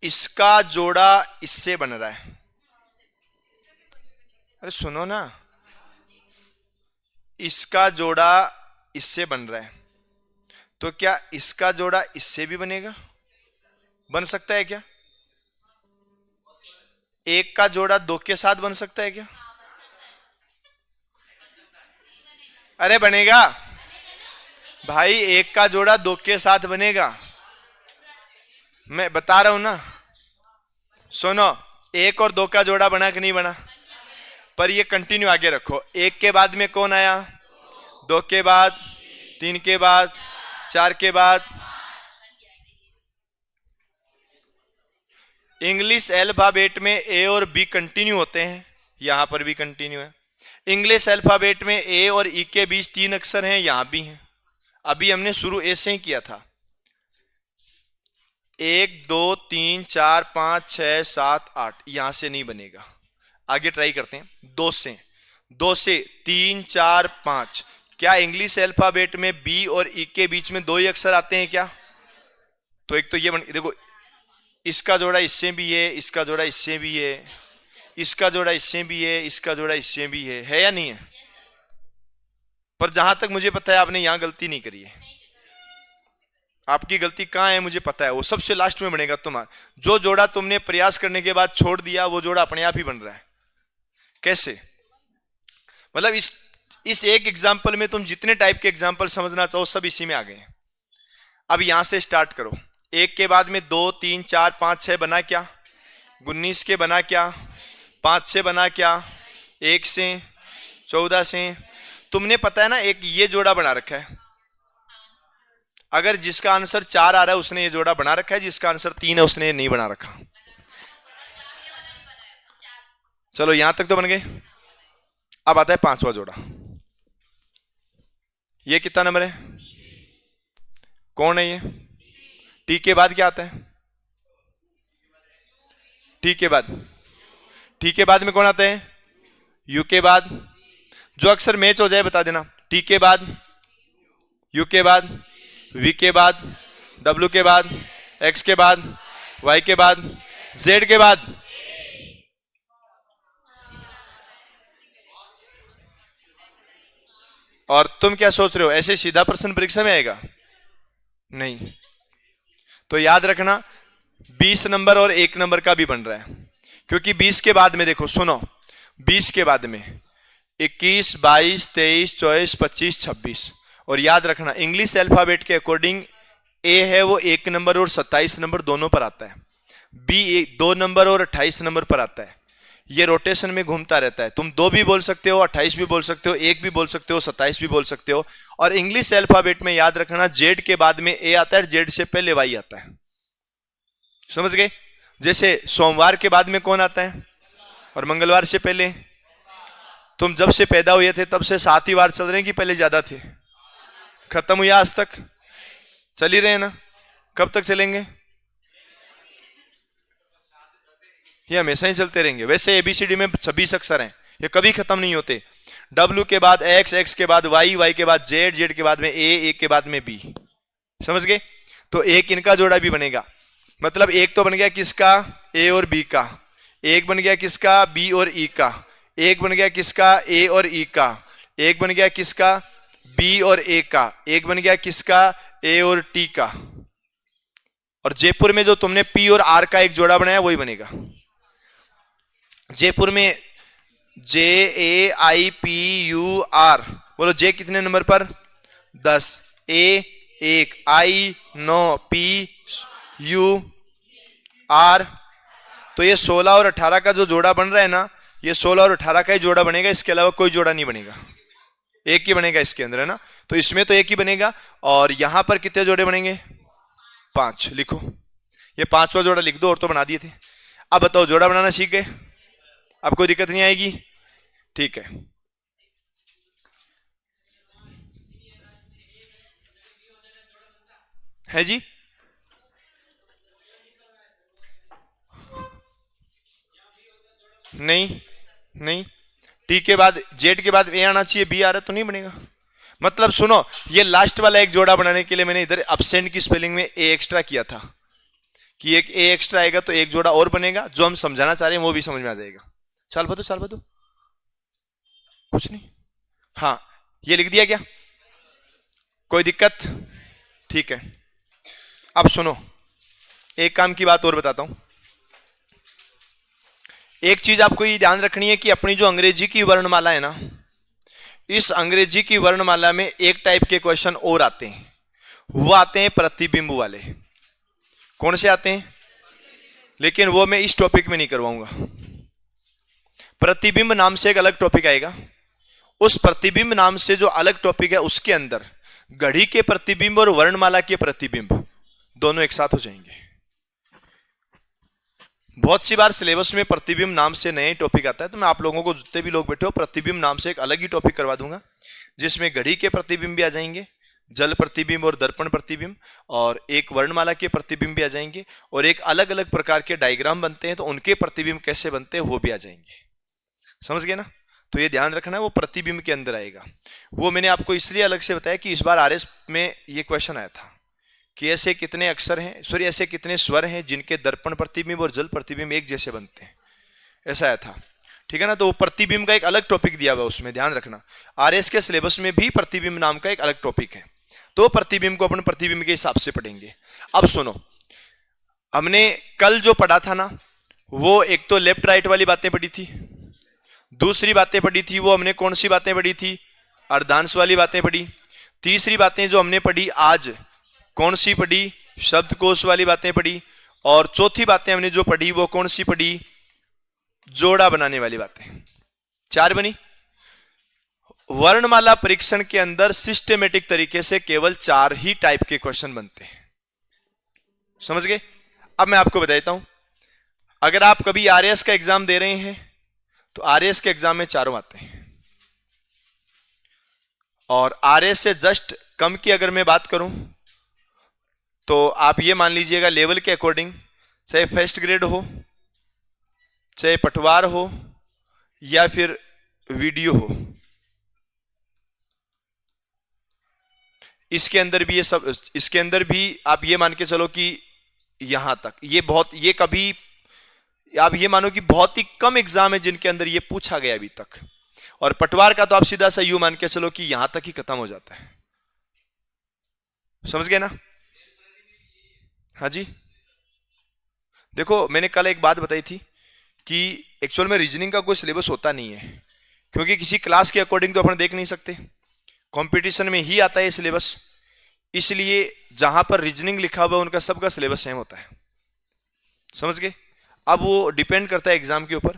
इसका जोड़ा इससे बन रहा है। अरे सुनो ना, इसका जोड़ा इससे बन रहा है, तो क्या इसका जोड़ा इससे भी बनेगा? बन सकता है क्या? एक का जोड़ा 2 के साथ बन सकता है क्या? अरे बनेगा भाई, एक का जोड़ा 2 के साथ बनेगा, मैं बता रहा हूं ना। सुनो, 1 और 2 का जोड़ा बना कि नहीं बना? पर ये कंटिन्यू आगे रखो। 1 के बाद में कौन आया? 2 के बाद, 3 के बाद, 4 के बाद। इंग्लिश अल्फाबेट में ए और बी कंटिन्यू होते हैं, यहां पर भी कंटिन्यू है। इंग्लिश अल्फाबेट में ए और ई के बीच 3 अक्षर हैं, यहां भी हैं। अभी हमने शुरू ए से ही किया था। 1 2 3 4 5 6 7 8, यहां से नहीं बनेगा। आगे ट्राई करते हैं 2 से। 2 से 3 4 5। क्या इंग्लिश अल्फाबेट में बी और ई के बीच में 2 ही अक्षर आते हैं क्या? तो एक तो ये देखो, इसका जोड़ा इससे भी है, इसका जोड़ा इससे भी है, इसका जोड़ा इससे भी है, इसका जोड़ा इससे भी है या नहीं है? पर जहां तक मुझे पता है आपने यहां गलती नहीं करी है। आपकी गलती कहां है मुझे पता है, वो सबसे लास्ट में बनेगा तुम्हारा। जो जोड़ा तुमने प्रयास करने के बाद छोड़ दिया, वो जोड़ा अपने आप ही बन रहा है। कैसे? मतलब इस एक एग्जाम्पल में तुम जितने टाइप के एग्जाम्पल समझना चाहो सब इसी में आ गए। अब यहां से स्टार्ट करो। 1 के बाद में 2 3 4 5 6 बना क्या? 19 के बना क्या? 5 से बना क्या? 1 से, 14 से। तुमने पता है ना, एक ये जोड़ा बना रखा है। अगर जिसका आंसर 4 आ रहा है उसने ये जोड़ा बना रखा है, जिसका आंसर 3 है उसने ये नहीं बना रखा। चलो यहां तक तो बन गए। अब आता है 5वां जोड़ा। ये कितना नंबर है? कौन है ये? टी के बाद क्या आता है? टी के बाद, टी के बाद में कौन आता है? यू के बाद। जो अक्षर मैच हो जाए बता देना। टी के बाद, यू के बाद, वी के बाद, डब्ल्यू के बाद, एक्स के बाद, वाई के बाद, जेड के बाद। और तुम क्या सोच रहे हो, ऐसे सीधा प्रश्न परीक्षा में आएगा? नहीं। तो याद रखना 20 नंबर और 1 नंबर का भी बन रहा है, क्योंकि 20 के बाद में देखो, सुनो, 20 के बाद में 21 22 23 24 25 26। और याद रखना इंग्लिश अल्फाबेट के अकॉर्डिंग ए है वो 1 नंबर और 27 नंबर दोनों पर आता है। बी 2 नंबर और 28 नंबर पर आता है। ये रोटेशन में घूमता रहता है। तुम 2 भी बोल सकते हो, 28 भी बोल सकते हो, 1 भी बोल सकते हो, 27 भी बोल सकते हो। और इंग्लिश अल्फाबेट में याद रखना जेड के बाद में ए आता है, जेड से पहले वाई आता है। समझ गए? जैसे सोमवार के बाद में कौन आता है और मंगलवार से पहले? तुम जब से पैदा हुए थे तब से 7 ही वार चल रहे हैं कि पहले ज्यादा थे? खत्म हुई आज तक? चल ही रहे हैं ना? कब तक चलेंगे? ये हमेशा ही चलते रहेंगे। वैसे एबीसीडी में 26 अक्षर हैं, ये कभी खत्म नहीं होते। डब्ल्यू के बाद एक्स, एक्स के बाद वाई, वाई के बाद जेड, जेड के बाद में ए के बाद में बी। समझ गए? तो एक इनका जोड़ा भी बनेगा। मतलब एक तो बन गया किसका? ए और बी का। एक बन गया किसका? बी और ई का। एक बन गया किसका? ए और ई का। एक बन गया किसका? बी और ए का। एक बन गया किसका? ए और टी का। और जयपुर में जो तुमने पी और आर का एक जोड़ा बनाया वही बनेगा। जयपुर में जे ए आई पी यू आर, बोलो जे कितने नंबर पर? 10, ए 1, आई 9, पी यू आर। तो ये 16 और 18 का जो जोड़ा बन रहा है ना, ये 16 और 18 का ही जोड़ा बनेगा, इसके अलावा कोई जोड़ा नहीं बनेगा। एक ही बनेगा इसके अंदर, है ना? तो इसमें तो एक ही बनेगा। और यहां पर कितने जोड़े बनेंगे? 5। लिखो, ये 5वां जोड़ा लिख दो, और तो बना दिए थे। अब बताओ, जोड़ा बनाना सीख गए? अब कोई दिक्कत नहीं आएगी? ठीक है। है जी? नहीं नहीं, टी के बाद जेड के बाद ए आना चाहिए, बी आ रहा तो नहीं बनेगा। मतलब सुनो, ये लास्ट वाला एक जोड़ा बनाने के लिए मैंने इधर एब्सेंट की स्पेलिंग में ए एक्स्ट्रा किया था, कि एक ए एक्स्ट्रा आएगा तो एक जोड़ा और बनेगा। जो हम समझाना चाह रहे हैं वो भी समझ में आ जाएगा। चाल बतो कुछ नहीं। हाँ, ये लिख दिया क्या? कोई दिक्कत? ठीक है। अब सुनो, एक काम की बात और बताता हूं। एक चीज आपको ये ध्यान रखनी है कि अपनी जो अंग्रेजी की वर्णमाला है ना, इस अंग्रेजी की वर्णमाला में एक टाइप के क्वेश्चन और आते हैं। वो आते हैं प्रतिबिंब वाले। कौन से आते हैं? लेकिन वो मैं इस टॉपिक में नहीं करवाऊंगा। प्रतिबिंब नाम से एक अलग टॉपिक आएगा। उस प्रतिबिंब नाम से जो अलग टॉपिक है, उसके अंदर घड़ी के प्रतिबिंब और वर्णमाला के प्रतिबिंब दोनों एक साथ हो जाएंगे। बहुत सी बार सिलेबस में प्रतिबिंब नाम से नए टॉपिक आता है, तो मैं आप लोगों को, जितने भी लोग बैठे हो, प्रतिबिंब नाम से एक अलग ही टॉपिक करवा दूंगा, जिसमें घड़ी के प्रतिबिंब भी आ जाएंगे, जल प्रतिबिंब और दर्पण प्रतिबिंब, और एक वर्णमाला के प्रतिबिंब भी आ जाएंगे, और एक अलग अलग प्रकार के डायग्राम बनते हैं तो उनके प्रतिबिंब कैसे बनते हैं वो भी आ जाएंगे। समझ गए ना? तो ये ध्यान रखना है, वो प्रतिबिंब के अंदर आएगा। वो मैंने आपको इसलिए अलग से बताया कि इस बार आरएस में ये क्वेश्चन आया था कि ऐसे कितने अक्षर हैं, सॉरी ऐसे कितने स्वर हैं जिनके दर्पण प्रतिबिंब और जल प्रतिबिंब एक जैसे बनते हैं, ऐसा आया था। ठीक है ना? तो प्रतिबिंब का एक अलग टॉपिक दिया हुआ, उसमें ध्यान रखना। आरएस के सिलेबस में भी प्रतिबिंब नाम का एक अलग टॉपिक है, तो प्रतिबिंब को अपन प्रतिबिंब के हिसाब से पढ़ेंगे। अब सुनो, हमने कल जो पढ़ा था ना, वो एक तो लेफ्ट राइट वाली बातें पढ़ी थी, दूसरी बातें पढ़ी थी वो हमने कौन सी बातें पढ़ी थी? अर्धांश वाली बातें पढ़ी। तीसरी बातें जो हमने पढ़ी आज कौन सी पढ़ी? शब्दकोश वाली बातें पढ़ी। और चौथी बातें हमने जो पढ़ी वो कौन सी पढ़ी? जोड़ा बनाने वाली बातें। 4 बनी। वर्णमाला परीक्षण के अंदर सिस्टेमेटिक तरीके से केवल 4 ही टाइप के क्वेश्चन बनते हैं। समझ गए? अब मैं आपको बताता हूं, अगर आप कभी आरएस का एग्जाम दे रहे हैं तो आरएस के एग्जाम में 4 आते हैं, और आरएस से जस्ट कम की अगर मैं बात करूं तो आप ये मान लीजिएगा लेवल के अकॉर्डिंग, चाहे फर्स्ट ग्रेड हो, चाहे पटवार हो, या फिर वीडियो हो, इसके अंदर भी ये सब, इसके अंदर भी आप ये मान के चलो कि यहां तक ये कभी आप ये मानो कि बहुत ही कम एग्जाम है जिनके अंदर ये पूछा गया अभी तक। और पटवार का तो आप सीधा सा यूं मान के चलो कि यहां तक ही खत्म हो जाता है। समझ गए ना? हाँ जी। देखो, मैंने कल एक बात बताई थी कि एक्चुअल में रीजनिंग का कोई सिलेबस होता नहीं है, क्योंकि किसी क्लास के अकॉर्डिंग तो अपन देख नहीं सकते, कंपटीशन में ही आता है सिलेबस। इसलिए जहां पर रीजनिंग लिखा हुआ है उनका सबका सिलेबस सेम होता है। समझ गए? अब वो डिपेंड करता है एग्जाम के ऊपर।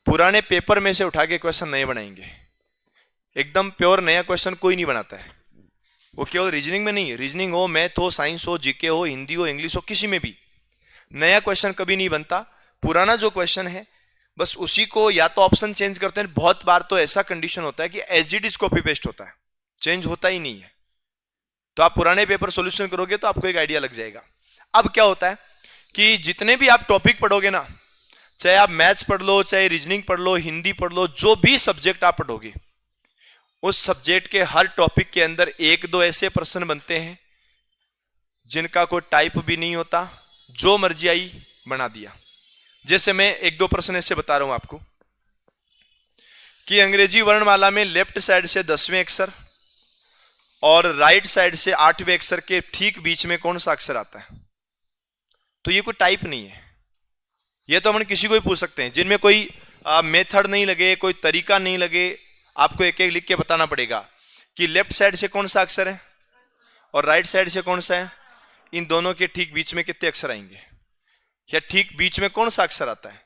पुराने पेपर में से उठा के क्वेश्चन नए बनाएंगे, एकदम प्योर नया क्वेश्चन कोई नहीं बनाता है। वो केवल रीजनिंग में नहीं, रीजनिंग हो, मैथ हो, साइंस हो, जीके हो, हिंदी हो, इंग्लिश हो, किसी में भी नया क्वेश्चन कभी नहीं बनता। पुराना जो क्वेश्चन है बस उसी को या तो ऑप्शन चेंज करते हैं, बहुत बार तो ऐसा कंडीशन होता है कि as it is copy paste होता है, चेंज होता ही नहीं है। तो आप पुराने पेपर सॉल्यूशन करोगे तो आपको एक आइडिया लग जाएगा। अब क्या होता है कि जितने भी आप टॉपिक पढ़ोगे ना, चाहे आप मैथ्स पढ़ लो, चाहे रीजनिंग पढ़ लो, हिंदी पढ़ लो, जो भी सब्जेक्ट आप पढ़ोगे, उस सब्जेक्ट के हर टॉपिक के अंदर एक दो ऐसे प्रश्न बनते हैं जिनका कोई टाइप भी नहीं होता, जो मर्जी आई बना दिया। जैसे मैं एक दो प्रश्न ऐसे बता रहा हूं आपको कि अंग्रेजी वर्णमाला में लेफ्ट साइड से 10वें अक्षर और राइट साइड से 8वें अक्षर के ठीक बीच में कौन सा अक्षर आता है। तो ये कोई टाइप नहीं है, ये तो हम किसी को भी पूछ सकते हैं, जिनमें कोई मेथड नहीं लगे, कोई तरीका नहीं लगे, आपको एक एक लिख के बताना पड़ेगा कि लेफ्ट साइड से कौन सा अक्षर है और राइट साइड से कौन सा है, इन दोनों के ठीक बीच में कितने अक्षर आएंगे, या ठीक बीच में कौन सा अक्षर आता है।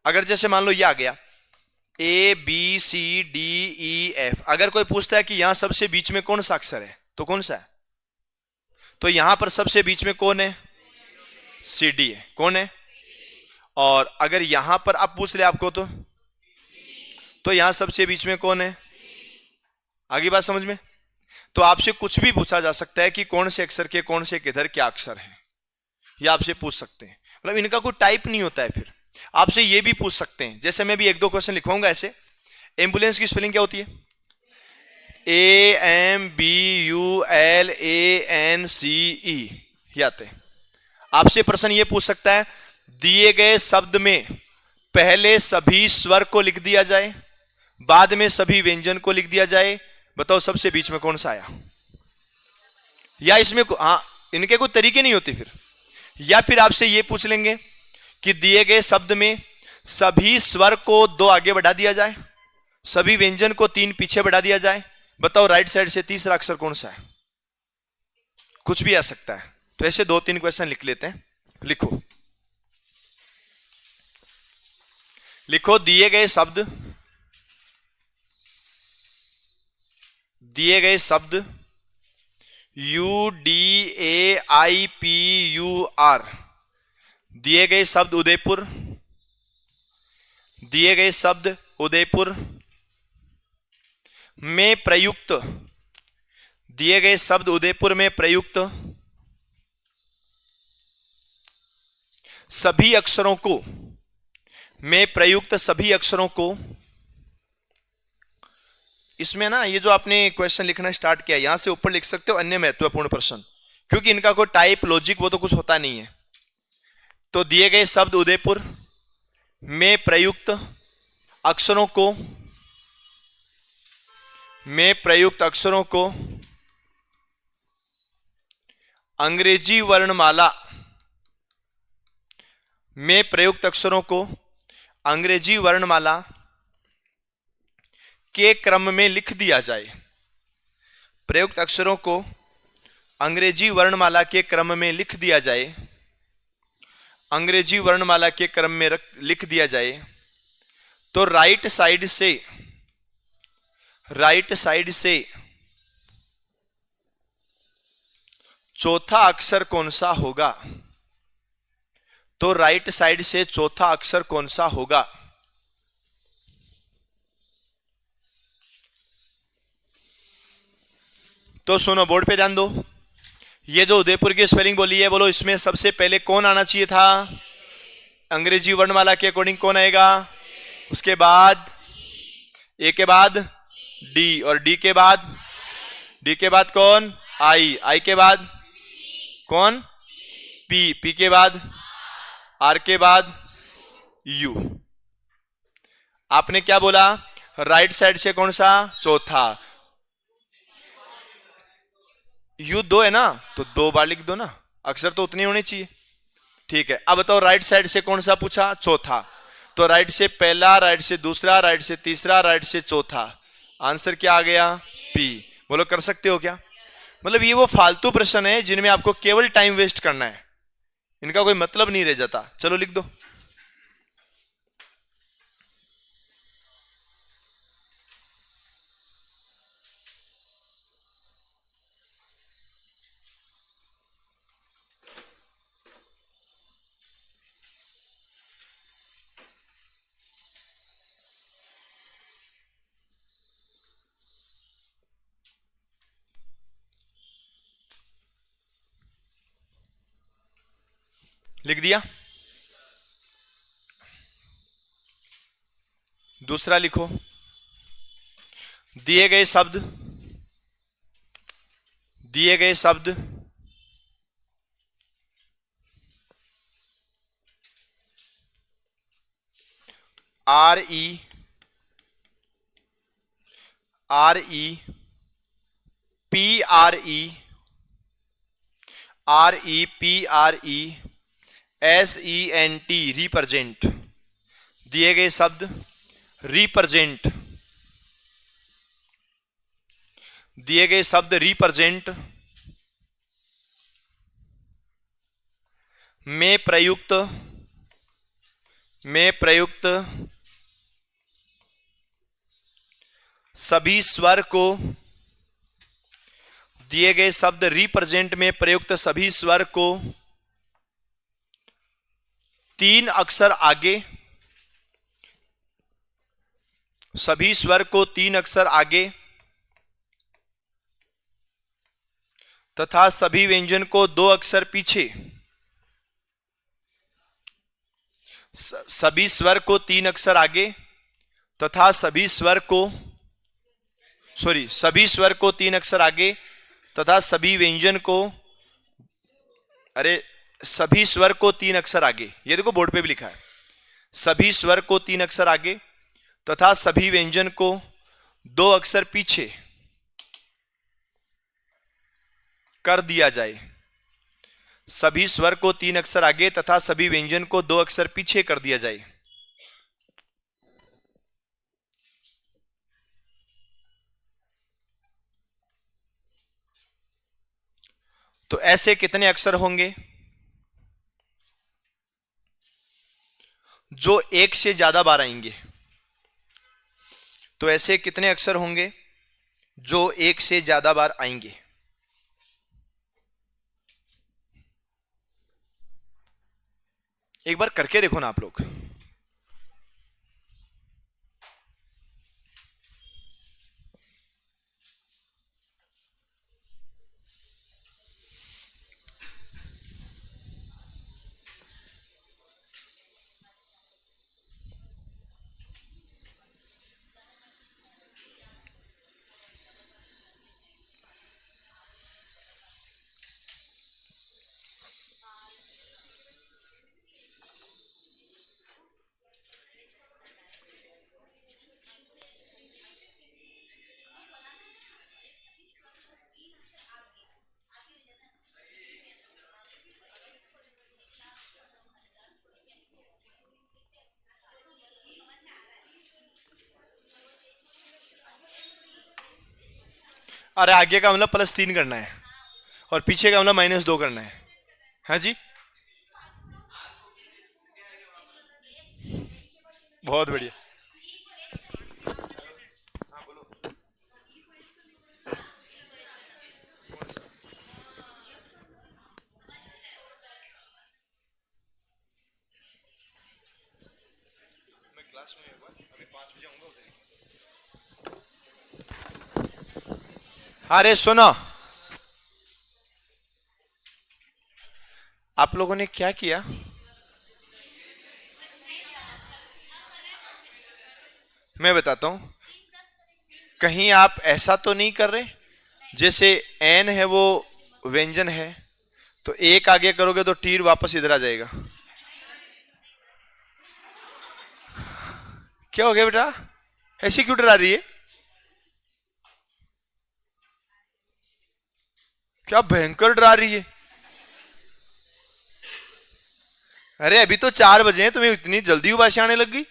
अगर जैसे मान लो ये आ गया ABCDEF, अगर कोई पूछता है कि यहां सबसे बीच में कौन सा अक्षर है तो कौन सा है, तो यहां पर सबसे बीच में कौन है, CD है, कौन है। और अगर यहां पर आप पूछ ले आपको तो यहां सबसे बीच में कौन है, आगे बात समझ में। तो आपसे कुछ भी पूछा जा सकता है कि कौन से अक्षर के कौन से किधर क्या अक्षर है, ये आपसे पूछ सकते हैं। मतलब इनका कोई टाइप नहीं होता है। फिर आपसे ये भी पूछ सकते हैं, जैसे मैं भी एक दो क्वेश्चन लिखवाऊंगा ऐसे, एम्बुलेंस की स्पेलिंग क्या होती है, AMBULANCE, ये आते हैं। आपसे प्रश्न ये पूछ सकता है दिए गए शब्द में पहले सभी स्वर को लिख दिया जाए, बाद में सभी व्यंजन को लिख दिया जाए, बताओ सबसे बीच में कौन सा आया। या इसमें इनके कोई तरीके नहीं होते फिर। या फिर आपसे ये पूछ लेंगे कि दिए गए शब्द में सभी स्वर को 2 आगे बढ़ा दिया जाए, सभी व्यंजन को 3 पीछे बढ़ा दिया जाए, बताओ राइट साइड से तीसरा अक्षर कौन सा है। कुछ भी आ सकता है। तो ऐसे 2-3 क्वेश्चन लिख लेते हैं। लिखो दिए गए शब्द UDAIPUR, दिए गए शब्द उदयपुर में प्रयुक्त, दिए गए शब्द उदयपुर में प्रयुक्त सभी अक्षरों को, इसमें ना ये जो आपने क्वेश्चन लिखना स्टार्ट किया, यहां से ऊपर लिख सकते हो अन्य महत्वपूर्ण प्रश्न, क्योंकि इनका कोई टाइप लॉजिक वो तो कुछ होता नहीं है। तो दिए गए शब्द उदयपुर में प्रयुक्त अक्षरों को अंग्रेजी वर्णमाला में प्रयुक्त अक्षरों को अंग्रेजी वर्णमाला के क्रम में लिख दिया जाए। प्रयुक्त अक्षरों को अंग्रेजी वर्णमाला के क्रम में लिख दिया जाए, अंग्रेजी वर्णमाला के क्रम में लिख दिया जाए। तो राइट साइड से चौथा अक्षर कौन सा होगा, तो राइट साइड से चौथा अक्षर कौन सा होगा। तो सुनो, बोर्ड पे ध्यान दो। ये जो उदयपुर की स्पेलिंग बोली है, बोलो इसमें सबसे पहले कौन आना चाहिए था, अंग्रेजी वर्णमाला के अकॉर्डिंग कौन आएगा, उसके बाद ए के बाद डी, और डी के बाद कौन, आई के बाद कौन, पी के बाद आर के बाद यू। आपने क्या बोला, राइट साइड से कौन सा, चौथा। यू 2 है ना, तो 2 बार लिख दो ना, अक्षर तो उतने होने चाहिए। ठीक है, अब बताओ राइट साइड से कौन सा पूछा, चौथा। तो राइट से पहला, राइट से दूसरा, राइट से तीसरा, राइट से चौथा, आंसर क्या आ गया, पी। बोलो कर सकते हो क्या। मतलब ये वो फालतू प्रश्न है जिनमें आपको केवल टाइम वेस्ट करना है, इनका कोई मतलब नहीं रह जाता। चलो लिख दो। लिख दिया। दूसरा लिखो, दिए गए शब्द REPRESENT रिप्रेजेंट, दिए गए शब्द रिप्रेजेंट, में प्रयुक्त सभी स्वर को, दिए गए शब्द रिप्रेजेंट में प्रयुक्त सभी स्वर को 3 अक्षर आगे, सभी स्वर को 3 अक्षर आगे तथा सभी व्यंजन को 2 अक्षर पीछे, सभी स्वर को 3 अक्षर आगे तथा सभी स्वर को 3 अक्षर आगे तथा सभी व्यंजन को, सभी स्वर को 3 अक्षर आगे, ये देखो बोर्ड पे भी लिखा है, सभी स्वर को 3 अक्षर आगे तथा सभी व्यंजन को 2 अक्षर पीछे कर दिया जाए। सभी स्वर को 3 अक्षर आगे तथा सभी व्यंजन को 2 अक्षर पीछे कर दिया जाए। तो ऐसे कितने अक्षर होंगे जो 1 से ज्यादा बार आएंगे? तो ऐसे कितने अक्षर होंगे जो 1 से ज्यादा बार आएंगे? एक बार करके देखो ना आप लोग। अरे आगे का मतलब +3 करना है और पीछे का मतलब -2 करना है। हाँ जी, बहुत बढ़िया। मैं क्लास में अभी 5 बजे आऊंगा। अरे सुनो, आप लोगों ने क्या किया? मैं बताता हूं, कहीं आप ऐसा तो नहीं कर रहे जैसे एन है वो व्यंजन है तो 1 आगे करोगे तो तीर वापस इधर आ जाएगा। क्या हो गया बेटा, ऐसी क्यों डरा रही है? क्या भयंकर डरा रही है? अरे अभी तो 4 बजे हैं, तुम्हें इतनी जल्दी उबासी आने लग गई?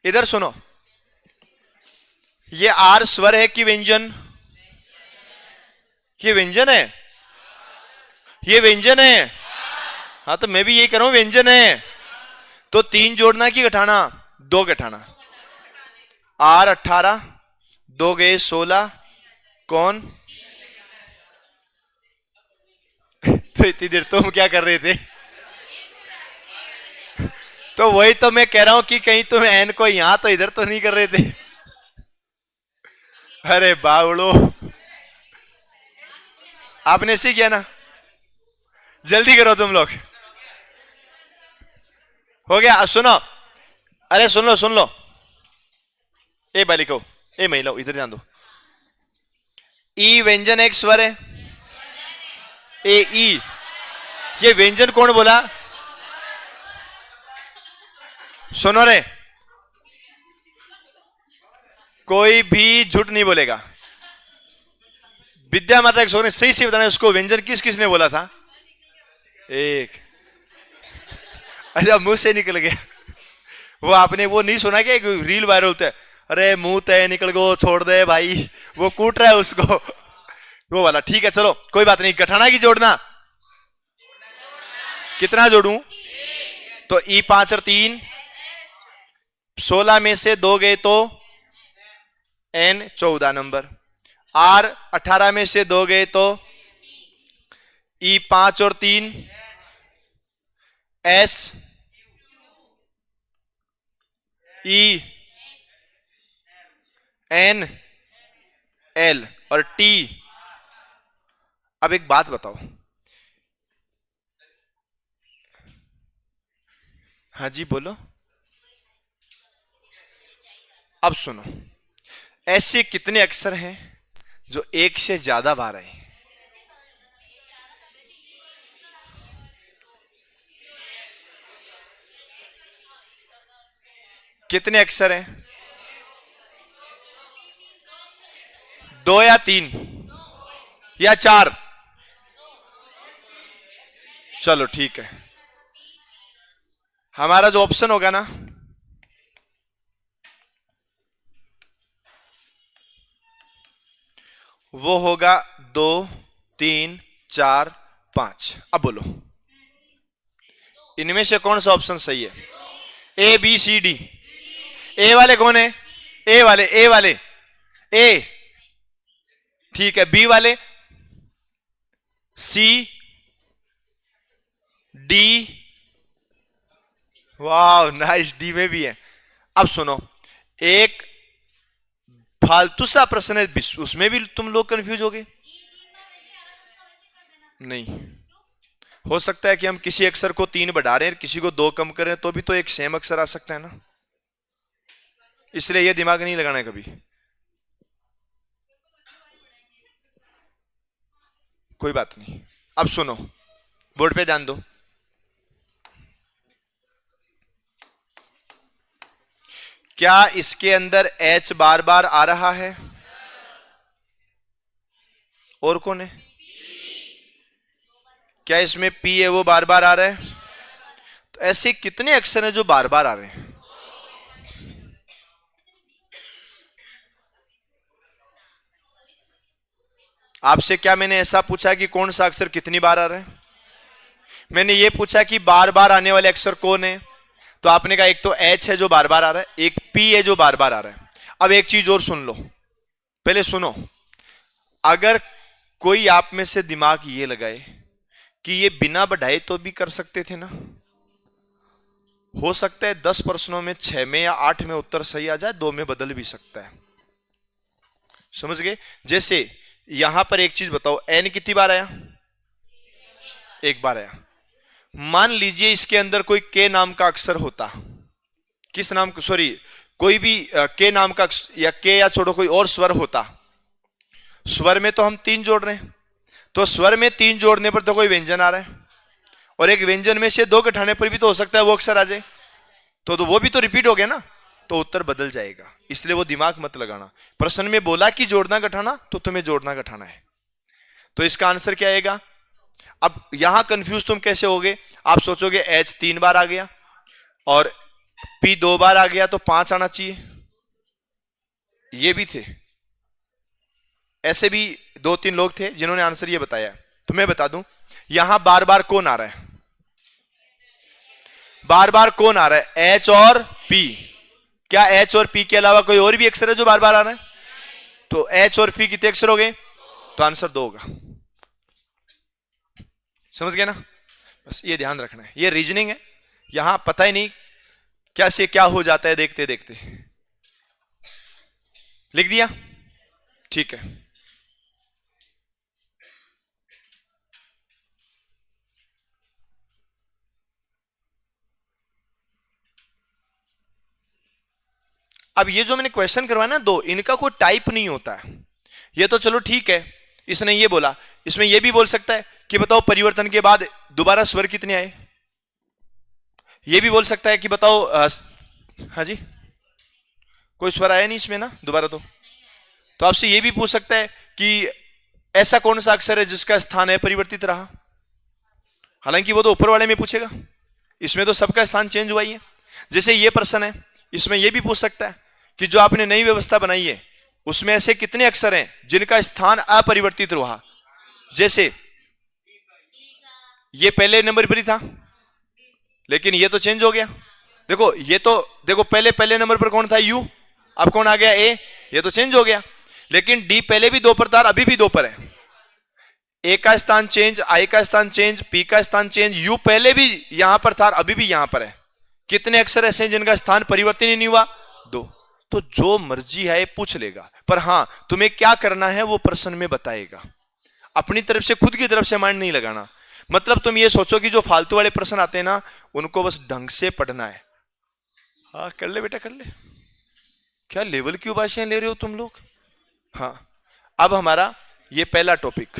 इधर सुनो, ये आर स्वर है कि व्यंजन? ये व्यंजन है, ये व्यंजन है। हाँ तो मैं भी यही कर रहा हूं, व्यंजन है। तो 3 जोड़ना कि घटाना? 2 घटाना। आर 18, 2 गए 16, कौन? तो इतनी देर तुम क्या कर रहे थे? तो वही तो मैं कह रहा हूं कि कहीं तुम एन को यहां तो इधर तो नहीं कर रहे थे। अरे बावड़ो, आपने ऐसे किया ना, जल्दी करो तुम लोग। हो गया। अब सुनो, अरे सुन लो, ए बालिको, ए महिला, इधर ध्यान दो। ई व्यंजन एक स्वर है, ए ई, ये व्यंजन कौन बोला? सुनो रे, कोई भी झूठ नहीं बोलेगा। विद्या माता एक ने सही से बताना, उसको व्यंजन किस किसने बोला था? एक। अच्छा, मुंह से निकल गया। वो आपने वो नहीं सुना क्या, एक रील वायरल होता है, अरे मुंह तय निकल गो, छोड़ दे भाई, वो कूट रहा है उसको, वो वाला। ठीक है चलो कोई बात नहीं। गठाना की जोड़ना, कितना जोड़ू? तो ई 5 और 3, 16 में से 2 गए तो एन 14 नंबर। आर 18 में से 2 गए तो ई 5 और 3, एस ई एन एल और टी। अब एक बात बताओ, हाँ जी बोलो। अब सुनो, ऐसे कितने अक्षर हैं जो एक से ज्यादा बार आए? कितने अक्षर हैं? 2 या 3 या 4? चलो ठीक है, हमारा जो ऑप्शन होगा ना, वो होगा 2, 3, 4, 5। अब बोलो इनमें से कौन सा ऑप्शन सही है? A B C D. ए वाले कौन है? ए वाले, ए वाले, ए ठीक है। बी वाले सी डी, वाह नाइस, डी में भी है। अब सुनो, एक फालतू सा प्रश्न है, उसमें भी तुम लोग कंफ्यूज हो गए। नहीं, हो सकता है कि हम किसी अक्षर को 3 बढ़ा रहे हैं, किसी को 2 कम करें, तो भी तो एक सेम अक्षर आ सकता है ना, इसलिए ये दिमाग नहीं लगाना है कभी। कोई बात नहीं। अब सुनो, बोर्ड पे ध्यान दो। क्या इसके अंदर एच बार बार आ रहा है? और कौन है? क्या इसमें पी है वो बार बार आ रहा है? तो ऐसे कितने अक्षर हैं जो बार बार आ रहे हैं? आपसे क्या मैंने ऐसा पूछा कि कौन सा अक्षर कितनी बार आ रहा है? मैंने ये पूछा कि बार बार आने वाले अक्षर कौन है, तो आपने कहा एक तो एच है जो बार बार आ रहा है, एक पी है जो बार बार आ रहा है। अब एक चीज और सुन लो, पहले सुनो। अगर कोई आप में से दिमाग ये लगाए कि ये बिना बढ़ाए तो भी कर सकते थे ना, हो सकता है 10 प्रश्नों में 6 में या 8 में उत्तर सही आ जाए, 2 में बदल भी सकता है। समझ गए? जैसे यहां पर एक चीज बताओ, एन कितनी बार आया? 1 बार आया। मान लीजिए इसके अंदर कोई के नाम का अक्षर होता, किस नाम, सॉरी, कोई भी के नाम का या के या छोड़ो कोई और स्वर होता। स्वर में तो हम 3 जोड़ रहे हैं, तो स्वर में 3 जोड़ने पर तो कोई व्यंजन आ रहा है, और एक व्यंजन में से 2 घटाने पर भी तो हो सकता है वो अक्षर आ जाए, तो वो भी तो रिपीट हो गया ना, तो उत्तर बदल जाएगा। इसलिए वो दिमाग मत लगाना। प्रश्न में बोला कि जोड़ना घटाना, तो तुम्हें जोड़ना घटाना है, तो इसका आंसर क्या आएगा? अब यहां कंफ्यूज तुम कैसे होगे? आप सोचोगे एच 3 बार आ गया और पी 2 बार आ गया, तो 5 आना चाहिए। ये भी थे, ऐसे भी 2-3 लोग थे जिन्होंने आंसर ये बताया। तो मैं बता दूं, यहां बार बार कौन आ रहा है? बार बार कौन आ रहा है? एच और पी। क्या एच और पी के अलावा कोई और भी अक्षर है जो बार बार आ रहा है? तो एच और पी कितने अक्षर हो गए? तो आंसर 2 होगा। समझ गए ना? बस ये ध्यान रखना है, ये रीजनिंग है, यहां पता ही नहीं क्या से क्या हो जाता है देखते देखते। लिख दिया? ठीक है। अब ये जो मैंने क्वेश्चन करवाया ना दो, इनका कोई टाइप नहीं होता है। ये तो चलो ठीक है, इसने ये बोला, इसमें ये भी बोल सकता है कि बताओ परिवर्तन के बाद दोबारा स्वर कितने आए। ये भी बोल सकता है कि बताओ हाँ जी, कोई स्वर आया नहीं इसमें ना दोबारा। तो आपसे ये भी पूछ सकता है कि ऐसा कौन सा अक्षर है जिसका स्थान है परिवर्तित रहा। हालांकि वो तो ऊपर वाले में पूछेगा, इसमें तो सबका स्थान चेंज हुआ ही है। जैसे ये प्रश्न है, इसमें ये भी पूछ सकता है कि जो आपने नई व्यवस्था बनाई है उसमें ऐसे कितने अक्षर हैं जिनका स्थान अपरिवर्तित रहा। जैसे ये पहले नंबर पर ही था लेकिन ये तो चेंज हो गया। देखो ये तो देखो पहले नंबर पर कौन था, यू, अब कौन आ गया, ए, ये तो चेंज हो गया। लेकिन डी पहले भी 2 पर था, अभी भी 2 पर है। ए का स्थान चेंज, आई का स्थान चेंज, पी का स्थान चेंज, यू पहले भी यहां पर था, अभी भी यहां पर है। कितने अक्षर ऐसे हैं जिनका स्थान परिवर्तन ही नहीं हुआ, 2। तो जो मर्जी है पूछ लेगा, पर हां तुम्हें क्या करना है वो प्रश्न में बताएगा। अपनी तरफ से खुद की तरफ से माइंड नहीं लगाना। मतलब तुम ये सोचो कि जो फालतू वाले प्रश्न आते हैं ना उनको बस ढंग से पढ़ना है। हाँ कर ले बेटा कर ले, क्या लेवल की भाषाएं ले रहे हो तुम लोग। हाँ अब हमारा ये पहला टॉपिक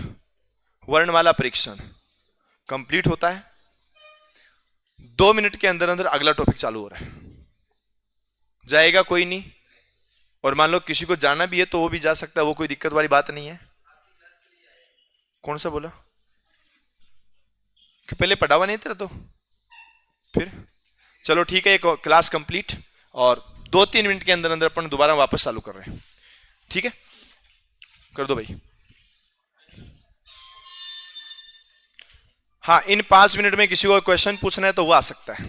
वर्णमाला परीक्षण कंप्लीट होता है। 2 मिनट के अंदर अंदर अगला टॉपिक चालू हो रहा है, जाएगा कोई नहीं। और मान लो किसी को जाना भी है तो वो भी जा सकता है, वो कोई दिक्कत वाली बात नहीं है। कौन सा बोला कि पहले पढ़ा हुआ नहीं तेरा तो फिर चलो ठीक है, एक क्लास कंप्लीट और 2-3 मिनट के अंदर अंदर अपन दोबारा वापस चालू कर रहे हैं। ठीक है कर दो भाई। हाँ इन 5 मिनट में किसी को क्वेश्चन पूछना है तो वो आ सकता है।